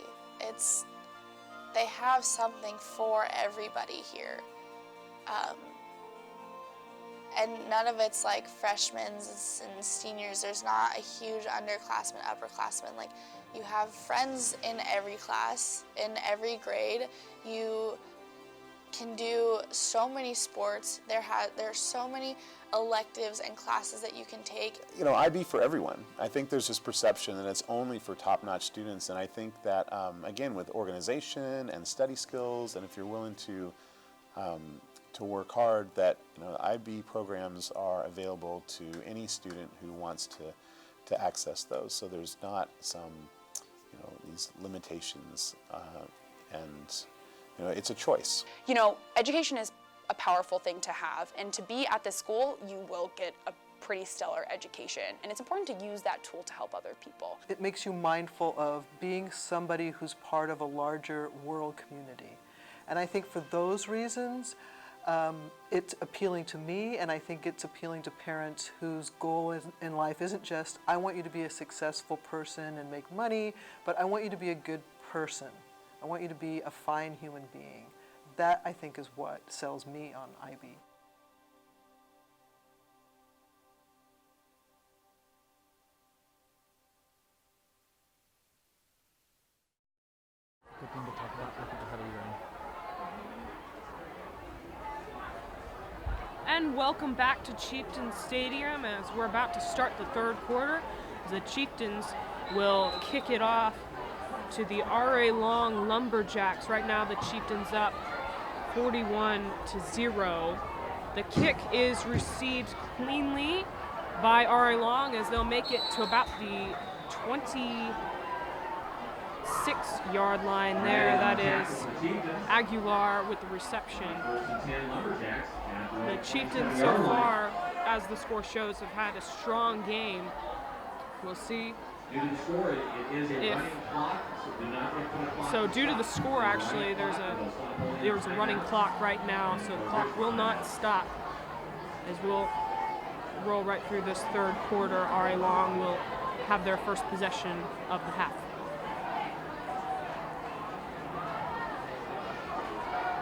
They have something for everybody here. And none of it's like freshmen and seniors. There's not a huge underclassmen, upperclassmen. Like, you have friends in every class, in every grade. You can do so many sports. There are so many electives and classes that you can take. IB for everyone. I think there's this perception that it's only for top-notch students, and I think that, again, with organization and study skills, and if you're willing to work hard, that IB programs are available to any student who wants to access those. So there's not some these limitations, and it's a choice. Education is a powerful thing to have, and to be at this school, you will get a pretty stellar education, and it's important to use that tool to help other people. It makes you mindful of being somebody who's part of a larger world community. And I think for those reasons, it's appealing to me, and I think it's appealing to parents whose goal in life isn't just, I want you to be a successful person and make money, but I want you to be a good person. I want you to be a fine human being. That, I think, is what sells me on IB. Good thing to talk about ahead of the game. And welcome back to Chieftains Stadium as we're about to start the third quarter. The Chieftains will kick it off to the RA Long Lumberjacks. Right now the Chieftains up 41-0. The kick is received cleanly by RA Long as they'll make it to about the 6-yard line there. That is Aguilar with the reception. The Chieftains so far, as the score shows, have had a strong game. We'll see. Due to the score, it is a running clock, so do not put a clock. So due to the score, actually, there's a running clock right now, so the clock will not stop as we'll roll right through this third quarter. RA Long will have their first possession of the half.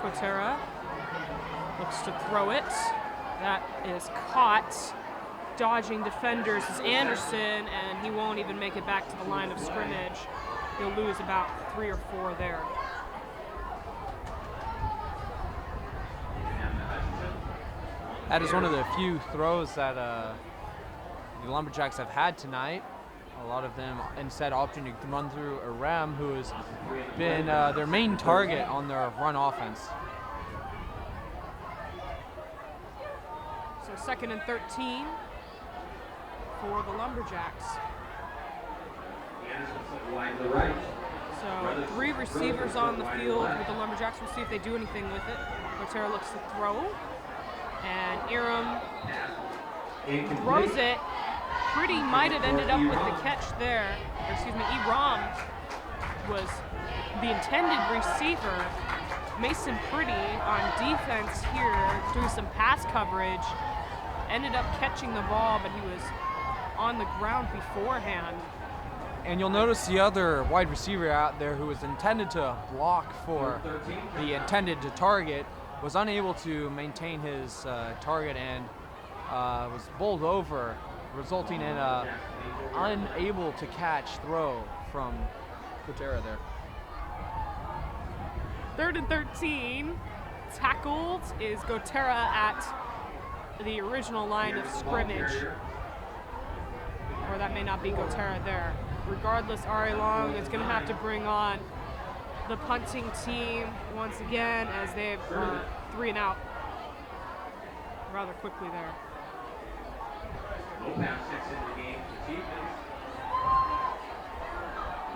Kotera looks to throw it. That is caught. Dodging defenders is Anderson, and he won't even make it back to the line of scrimmage. He'll lose about 3 or 4 there. That is one of the few throws that the Lumberjacks have had tonight. A lot of them instead opting to run through Aram, who has been their main target on their run offense. So 2nd and 13 for the Lumberjacks. So 3 receivers on the field with the Lumberjacks. We'll see if they do anything with it. Kotera looks to throw. And Aram throws it. Pretty might have ended up with the catch there. Or excuse me, Iram was the intended receiver. Mason Pretty on defense here, doing some pass coverage. Ended up catching the ball, but he was on the ground beforehand. And you'll notice the other wide receiver out there who was intended to block for the intended to target was unable to maintain his target and was bowled over, resulting in a unable to catch throw from Kotera there. 3rd and 13. Tackled is Kotera at the original line of scrimmage. Or that may not be Kotera there. Regardless, RA Long is going to have to bring on the punting team once again as they've 3 and out rather quickly there.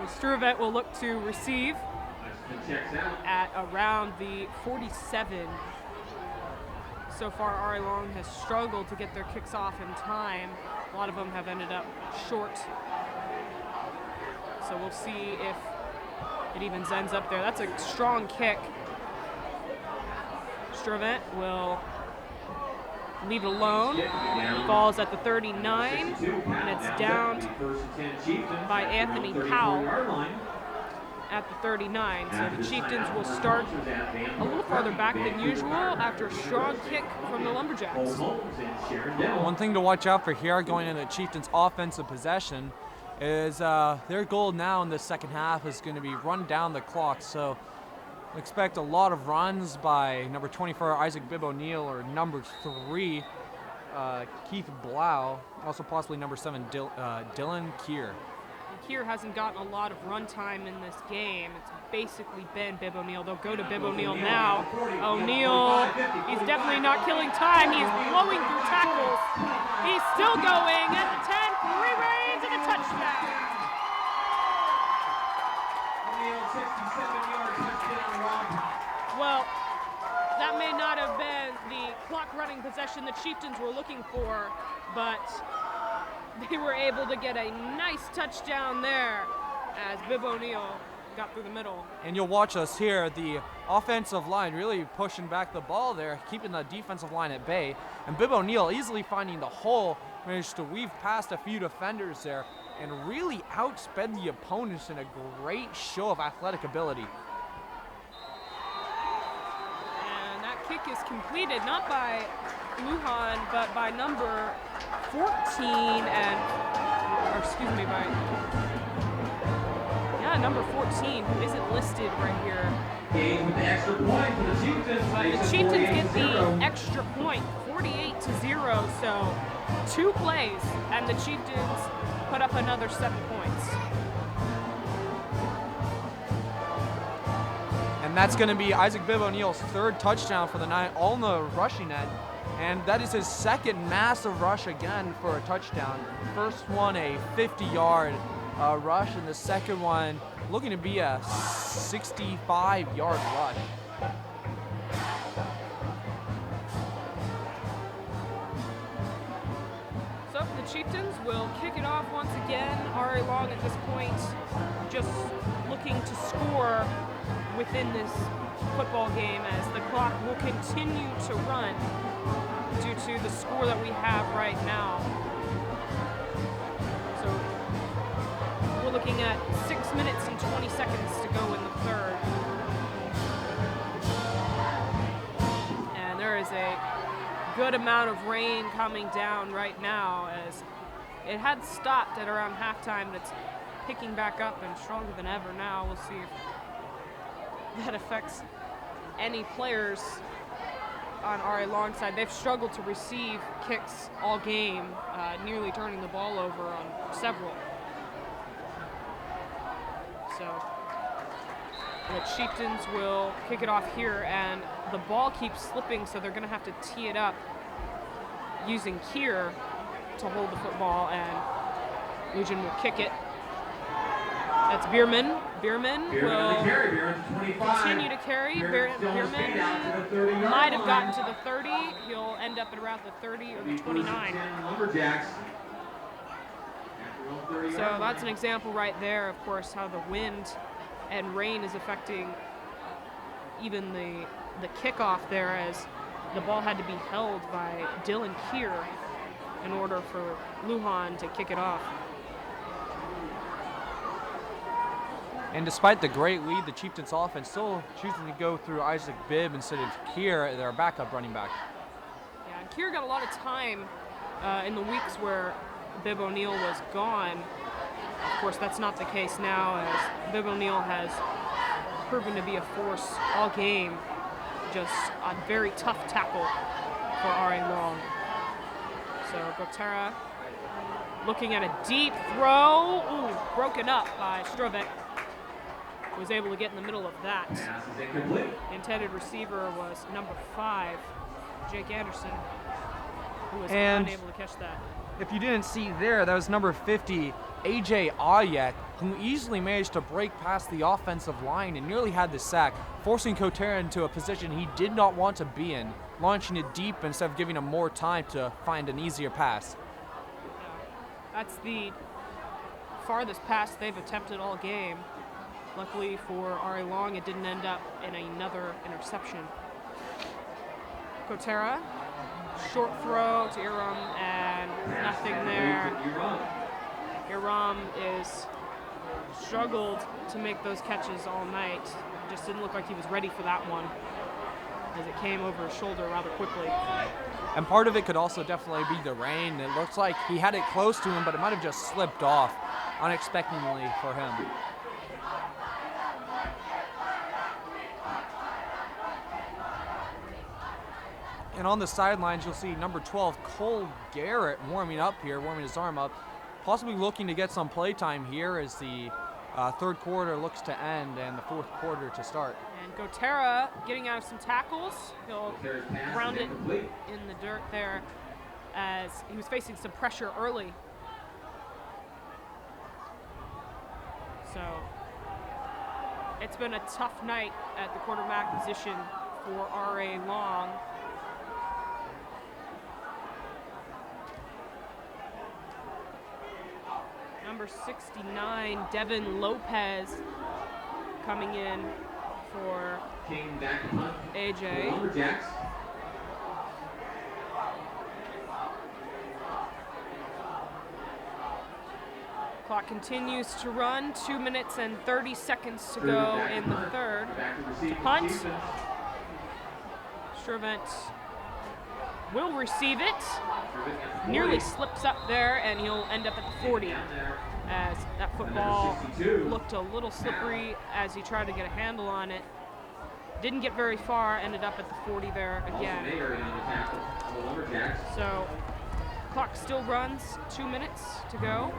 Struvet will look to receive at around the 47. So far, RA Long has struggled to get their kicks off in time. A lot of them have ended up short. So we'll see if it even ends up there. That's a strong kick. Struvent will leave it alone. Falls at the 39, and it's down by Anthony Powell at the 39. So the Chieftains will start a little farther back than usual after a strong kick from the Lumberjacks. One thing to watch out for here going into the Chieftains' offensive possession is their goal now in the second half is going to be run down the clock. So expect a lot of runs by number 24, Isaac Bibb O'Neill, or number 3, Keith Blau, also possibly number 7, Dylan Keir. Keir hasn't gotten a lot of run time in this game. It's basically been Bibb O'Neill. They'll go to Bibb O'Neill now. O'Neill, he's definitely not killing time. He's blowing through tackles. He's still going at the 10, 3 reigns and a touchdown. O'Neill, 67-yard touchdown run. Well, that may not have been the clock running possession the Chieftains were looking for, but they were able to get a nice touchdown there as Bibb O'Neill got through the middle. And you'll watch us here, the offensive line really pushing back the ball there, keeping the defensive line at bay. And Bibb O'Neill easily finding the hole, managed to weave past a few defenders there and really outsped the opponents in a great show of athletic ability. And that kick is completed not by Lujan, but by number 14 number 14, who isn't listed right here. Game with the extra point for the Chieftains. But the Chieftains get the extra point, 48-0. So 2 plays, and the Chieftains put up another 7 points. And that's going to be Isaac Bibb O'Neill's 3rd touchdown for the night, all in the rushing end. And that is his 2nd massive rush again for a touchdown. First one, a 50-yard rush, and the second one looking to be a 65-yard rush. So the Chieftains will kick it off once again. RA Long at this point just looking to score within this football game as the clock will continue to run due to the score that we have right now. So we're looking at 6 minutes and 20 seconds to go in the third. And there is a good amount of rain coming down right now as it had stopped at around halftime, but it's picking back up and stronger than ever now. We'll see if that affects any players on RA Long side. They've struggled to receive kicks all game, nearly turning the ball over on several. So the Chieftains will kick it off here, and the ball keeps slipping, so they're going to have to tee it up using Kier to hold the football, and Legion will kick it. That's Bierman. Bierman will continue to carry. Bierman might have gotten to the 30. He'll end up at around the 30 or the 29. So that's an example right there, of course, how the wind and rain is affecting even the kickoff there, as the ball had to be held by Dylan Kier in order for Lujan to kick it off. And despite the great lead, the Chieftains offense still choosing to go through Isaac Bibb instead of Kier, their backup running back. Yeah, and Kier got a lot of time in the weeks where Bibb O'Neill was gone. Of course, that's not the case now, as Bibb O'Neill has proven to be a force all game. Just a very tough tackle for RA Long. So Gotera looking at a deep throw. Ooh, broken up by Strovek. Was able to get in the middle of that. The intended receiver was number 5, Jake Anderson, who was unable to catch that. If you didn't see there, that was number 50, AJ Ayek, who easily managed to break past the offensive line and nearly had the sack, forcing Kotera into a position he did not want to be in, launching it deep instead of giving him more time to find an easier pass. Yeah. That's the farthest pass they've attempted all game. Luckily for RA Long, it didn't end up in another interception. Kotera, short throw to Iram, and nothing there. Iram is struggled to make those catches all night. Just didn't look like he was ready for that one, as it came over his shoulder rather quickly. And part of it could also definitely be the rain. It looks like he had it close to him, but it might have just slipped off unexpectedly for him. And on the sidelines, you'll see number 12, Cole Garrett, warming his arm up, possibly looking to get some play time here as the third quarter looks to end and the fourth quarter to start. And Gotera getting out of some tackles. He'll ground it in the dirt there as he was facing some pressure early. So it's been a tough night at the quarterback position for RA Long. Number 69, Devin Lopez, coming in for AJ. Clock continues to run. 2 minutes and 30 seconds to go in the third. Punt. Strevent will receive it. Nearly slips up there, and he'll end up at the 40, as that football looked a little slippery as he tried to get a handle on it. Didn't get very far, ended up at the 40 there again. So clock still runs, 2 minutes to go.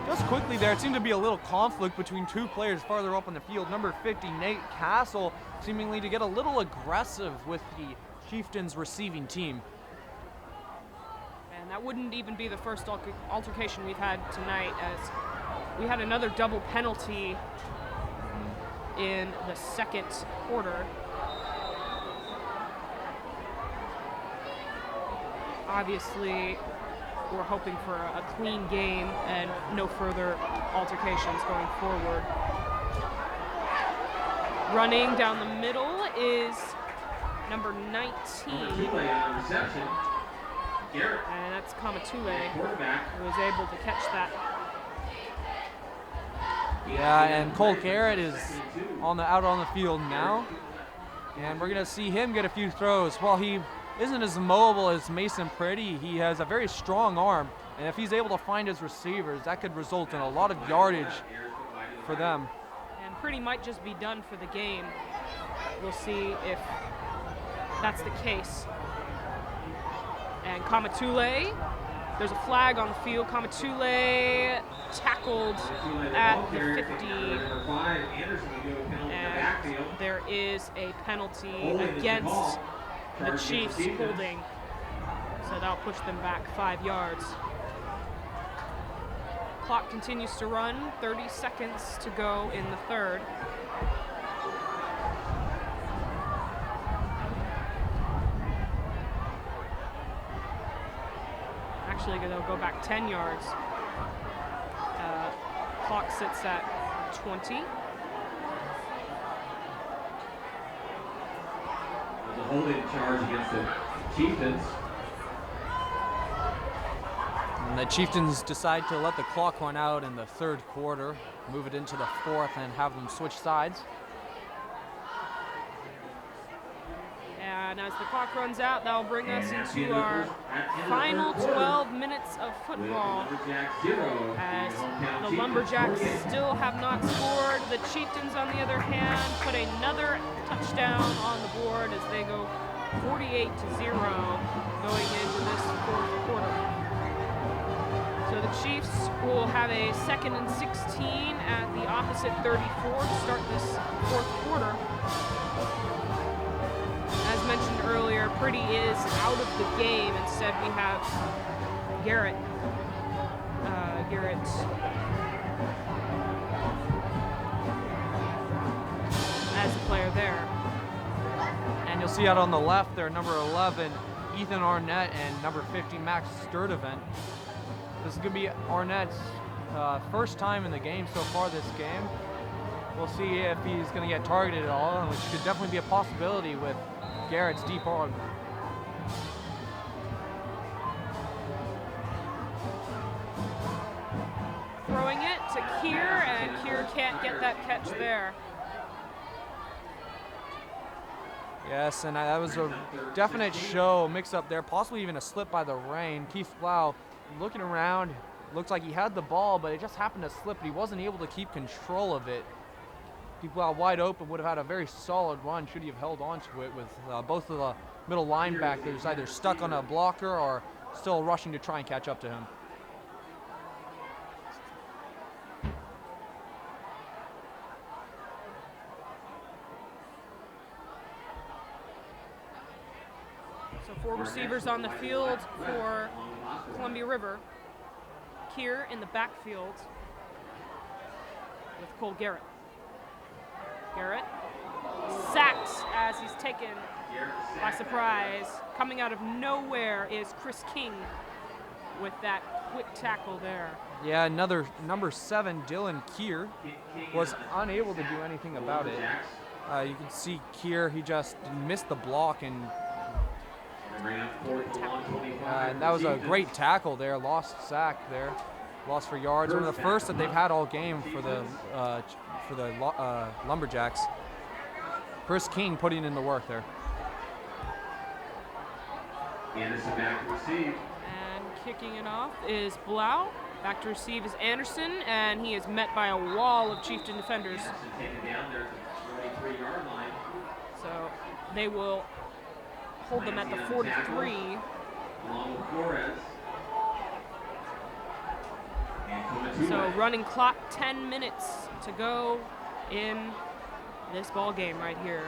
Just quickly there, it seemed to be a little conflict between two players farther up on the field. Number 50, Nate Castle, seemingly to get a little aggressive with the Chieftains receiving team. And that wouldn't even be the first altercation we've had tonight, as we had another double penalty in the second quarter. Obviously, we're hoping for a clean game and no further altercations going forward. Running down the middle is number 19. On reception. Garrett. And that's Kamatule, who was able to catch that. Yeah, and Cole Garrett is out on the field now. And we're going to see him get a few throws. While he isn't as mobile as Mason Pretty, he has a very strong arm. And if he's able to find his receivers, that could result in a lot of yardage for them. And Pretty might just be done for the game. We'll see if that's the case. And Kamatule, there's a flag on the field. Kamatule tackled at the 50. And there is a penalty against the Chiefs holding. So that'll push them back 5 yards. Clock continues to run, 30 seconds to go in the third. Actually, they'll go back 10 yards. Clock sits at 20. There's a holding charge against the Chieftains. And the Chieftains decide to let the clock run out in the third quarter, move it into the fourth, and have them switch sides. And as the clock runs out, that'll bring us into our final 12 minutes of football. As the Lumberjacks still have not scored. The Chieftains, on the other hand, put another touchdown on the board as they go 48-0 going into this fourth quarter. So the Chiefs will have a 2nd and 16 at the opposite 34 to start this fourth quarter. As mentioned earlier, Pretty is out of the game. Instead, we have Garrett. As a player there. And you'll see out on the left there, number 11, Ethan Arnett, and number 50, Max Sturdivant. This is going to be Arnett's first time in the game so far this game. We'll see if he's going to get targeted at all, which could definitely be a possibility with Garrett's deep arm. Throwing it to Keir, and Keir can't get that catch there. Yes, and that was a definite show mix-up there, possibly even a slip by the rain. Keith Blau looking around, looks like he had the ball, but it just happened to slip, but he wasn't able to keep control of it. Keith Blau wide open, would have had a very solid run should he have held on to it, with both of the middle linebackers either stuck on a blocker or still rushing to try and catch up to him. So 4 receivers on the field for Columbia River. Keir in the backfield with Cole Garrett. Garrett sacked as he's taken by surprise. Coming out of nowhere is Chris King with that quick tackle there. Yeah, another number 7, Dylan Keir, was unable to do anything about it. You can see Keir, he just missed the block, and that was a great tackle there, lost sack there, lost for yards. One of the first that they've had all game for the Lumberjacks. Chris King putting in the work there. Anderson back to receive. And kicking it off is Blau. Back to receive is Anderson, and he is met by a wall of Chieftain defenders. Anderson taken down there at the 43-yard line. So they will hold them at the 43. Along with Flores. So running clock, 10 minutes to go in this ball game right here.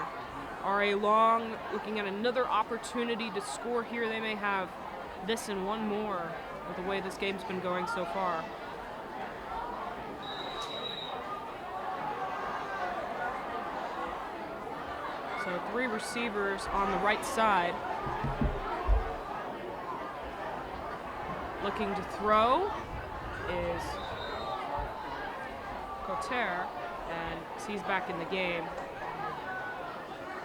RA Long looking at another opportunity to score here. They may have this and one more with the way this game's been going so far. So 3 receivers on the right side. Looking to throw is Cotter, and he's back in the game.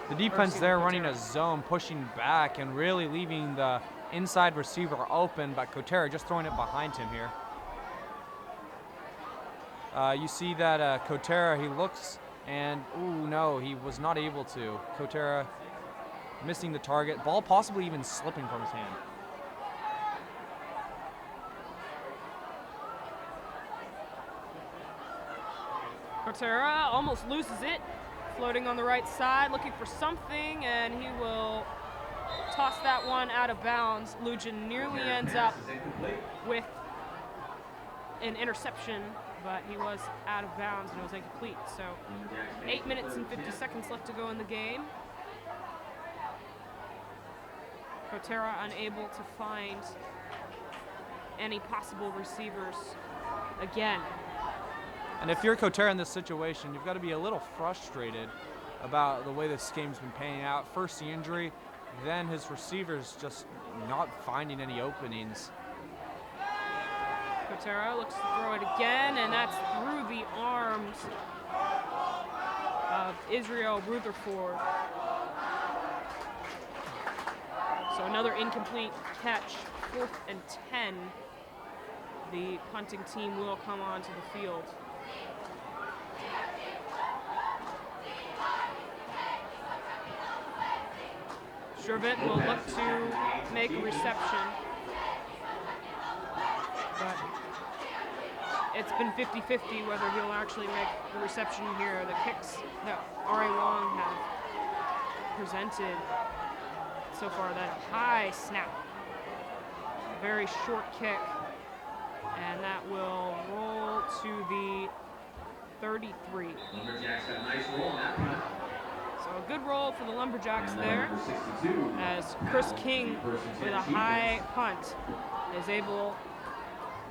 The defense there running a zone, pushing back and really leaving the inside receiver open, but Cotter just throwing it behind him here. You see that Cotter, he looks and, ooh, no, he was not able to. Cotter missing the target, ball possibly even slipping from his hand. Cotter almost loses it, floating on the right side, looking for something, and he will toss that one out of bounds. Lujan nearly ends up with an interception, but he was out of bounds and it was incomplete. So 8 minutes and 50 seconds left to go in the game. Cotter unable to find any possible receivers again. And if you're Cotter in this situation, you've got to be a little frustrated about the way this game's been panning out. First the injury, then his receivers just not finding any openings. Cotter looks to throw it again, and that's through the arms of Israel Rutherford. So another incomplete catch, 4th and 10. The punting team will come onto the field. Shervett will look to make a reception, but it's been 50-50 whether he'll actually make the reception here. The kicks that RA Long have presented so far, that high snap, very short kick, and that will roll to the 33. Lumberjacks got a nice roll on that punt. So a good roll for the Lumberjacks there, as Chris King with a high punt is able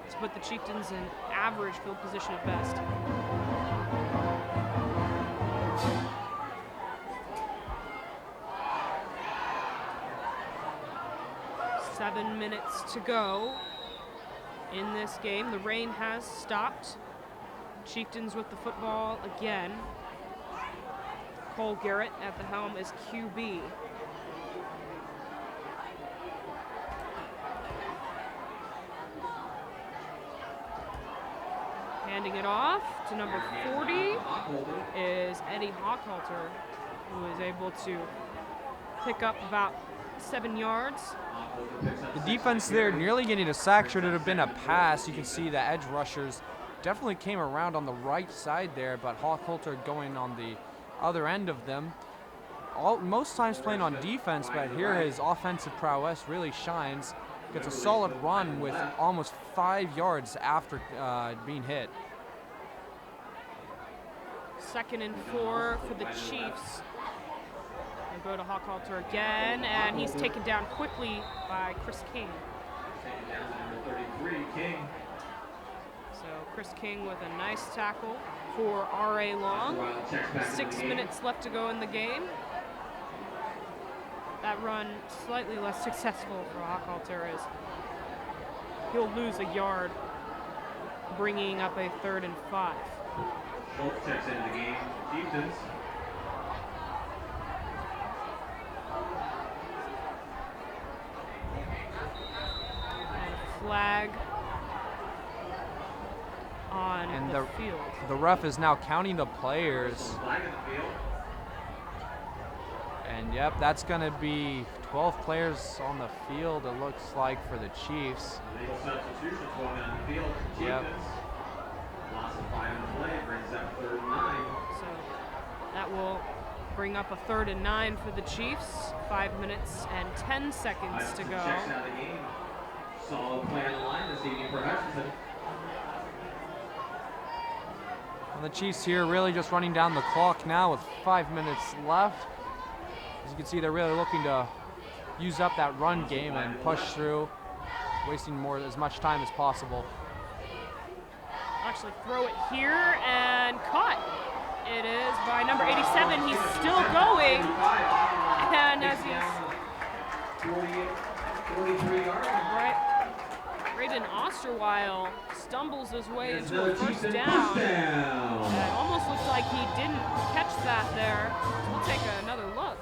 to put the Chieftains in average field position at best. Seven minutes to go in this game. The rain has stopped. Chieftains with the football again. Cole Garrett at the helm is QB. Handing it off to number 40 is Eddie Hochhalter, who is able to pick up about 7 yards. The defense there nearly getting a sack. Should it have been a pass? You can see the edge rushers definitely came around on the right side there, but Hochhalter going on the other end of them. Most times playing on defense, but here his offensive prowess really shines. Gets a solid run with almost 5 yards after being hit. 2nd and 4 for the Chiefs. We'll go to Hochhalter again, and he's taken down quickly by Chris King. Taken down to number 33, King. So Chris King with a nice tackle for RA Long. 6 minutes left to go in the game. That run slightly less successful for Hochhalter, as he'll lose a yard, bringing up a 3rd and 5. Schultz checks into the game for Chieftains. And a flag on the field. The ref is now counting the players. Flag in the field. And yep, that's going to be 12 players on the field, it looks like, for the Chiefs. Legal substitutions going on the field for Chieftains. Yep. Loss of 5 on the play brings up 3rd and 9. So that will bring up a 3rd and 9 for the Chiefs. 5 minutes and 10 seconds to go. Checks out of the game. Solid play on the line this evening for Hutchinson. And the Chiefs here really just running down the clock now with 5 minutes left. As you can see, they're really looking to use up that run game and push through. wasting as much time as possible. Actually throw it here and caught. It is by number 87. He's still going. And as he's 43 yards. right, Braden Osterweil stumbles his way into a first down. It almost looks like he didn't catch that there. So we'll take another look.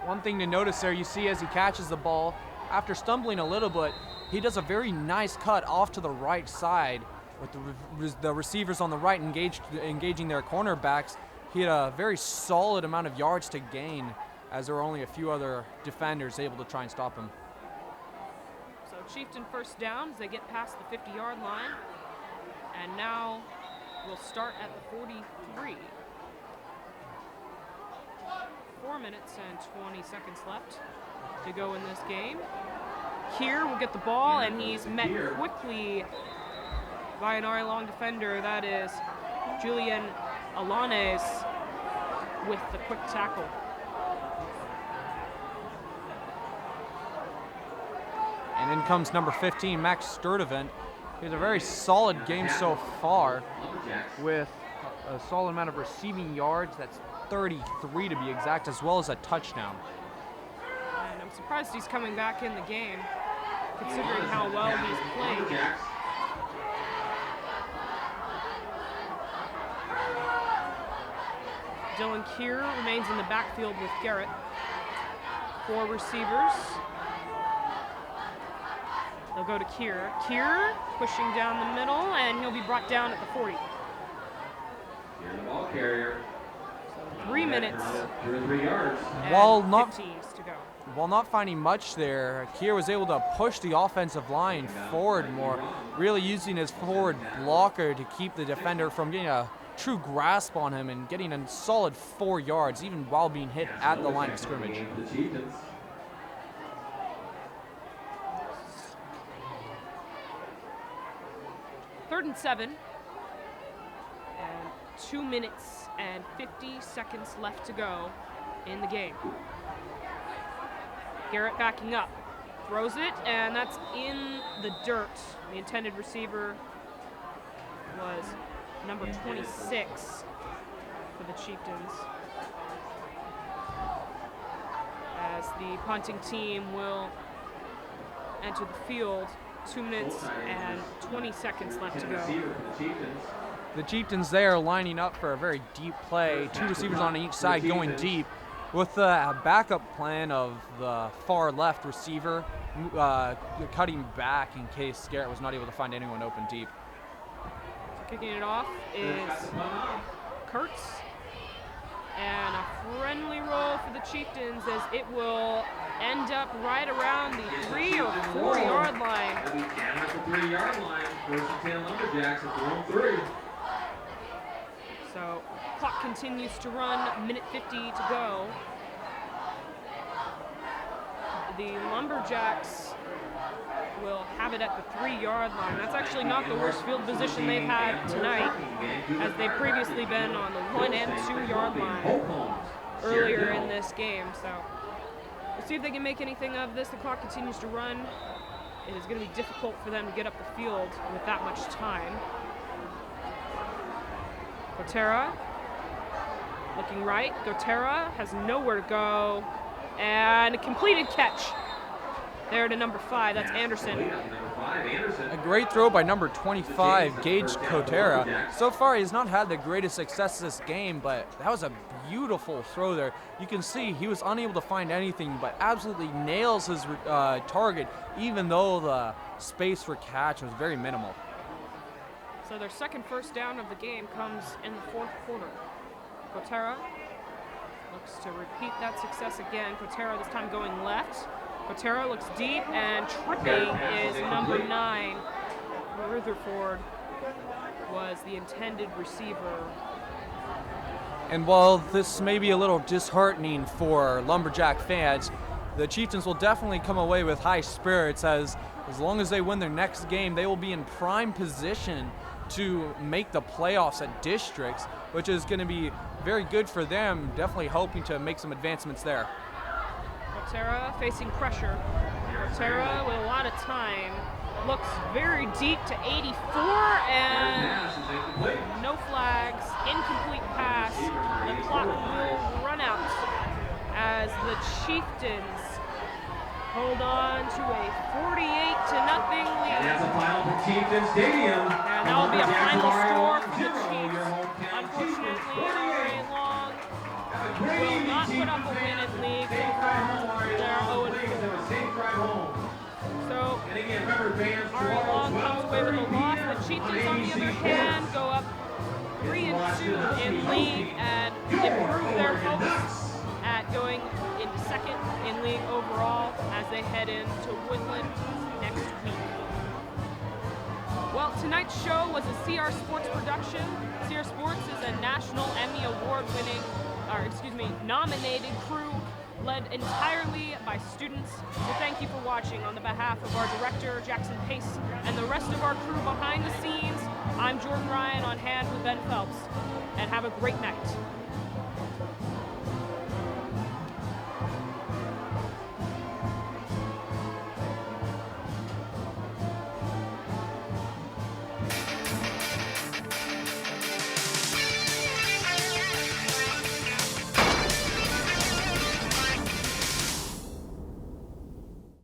One thing to notice there, you see as he catches the ball, after stumbling a little bit, he does a very nice cut off to the right side with the receivers on the right engaging their cornerbacks. He had a very solid amount of yards to gain, as there were only a few other defenders able to try and stop him. So Chieftain first down as they get past the 50-yard line. And now we'll start at the 43. 4 minutes and 20 seconds left to go in this game. Here will get the ball, and he's met quickly by an RA Long defender. That is Julian Alanes with the quick tackle. And in comes number 15, Max Sturdivant. He has a very solid game so far with a solid amount of receiving yards. That's 33 to be exact, as well as a touchdown. And I'm surprised he's coming back in the game, considering how well he's played. Dylan Keir remains in the backfield with Garrett. 4 receivers. They'll go to Keir. Keir pushing down the middle, and he'll be brought down at the 40. Here's the ball carrier. 3 minutes. 2 or 3 yards. While and not 15s to go. While not finding much there, Keir was able to push the offensive line forward more, really using his forward blocker to keep the defender from getting a true grasp on him and getting a solid 4 yards, even while being hit at the line of scrimmage. Third and 7. And 2 minutes and 50 seconds left to go in the game. Garrett backing up, throws it, and that's in the dirt. The intended receiver was number 26 for the Chieftains. As the punting team will enter the field, 2 minutes and 20 seconds left to go. The Chieftains there lining up for a very deep play, 2 receivers on each side going deep, with the backup plan of the far left receiver cutting back in case Garrett was not able to find anyone open deep. Kicking it off is Kurtz. And a friendly roll for the Chieftains as it will end up right around the 3 or 4 yard line. At the 3 yard line, 1st and 10 Lumberjacks at their own 3. So clock continues to run, minute 50 to go. The Lumberjacks will have it at the 3 yard line. That's actually not the worst field position they've had tonight, as they've previously been on the 1 and 2 yard line earlier in this game. So we'll see if they can make anything of this. The clock continues to run. It is going to be difficult for them to get up the field with that much time. Gotera looking right. Gotera has nowhere to go. And a completed catch there to number 5. That's Anderson. A great throw by number 25, Gage Gotera. So far, he has not had the greatest success this game, but that was a beautiful throw there. You can see he was unable to find anything, but absolutely nails his target, even though the space for catch was very minimal. So their second first down of the game comes in the 4th quarter. Gotera looks to repeat that success again. Gotera this time going left. Gotera looks deep, and tripping is number 9. Rutherford was the intended receiver. And while this may be a little disheartening for Lumberjack fans, the Chieftains will definitely come away with high spirits, as long as they win their next game, they will be in prime position to make the playoffs at districts, which is going to be very good for them, definitely hoping to make some advancements there. Gotera facing pressure. Tara with a lot of time. Looks very deep to 84 and no flags, incomplete pass. The clock will run out as the Chieftains hold on to a 48-0 lead. And that's a final for Chieftain Stadium. And that will be a final score for the Chiefs. Unfortunately, RA Long will not put up a win in league. They're 0-4. So, RA Long comes away with a loss. The Chieftains, on the other hand, go up 3-2 in league and improve their hopes at going into second in league overall as they head into Woodland next week. Well, tonight's show was a CR Sports production. CR Sports is a National Emmy nominated crew led entirely by students. So thank you for watching. On the behalf of our director, Jackson Pace, and the rest of our crew behind the scenes, I'm Jordan Ryan on hand with Ben Phelps. And have a great night.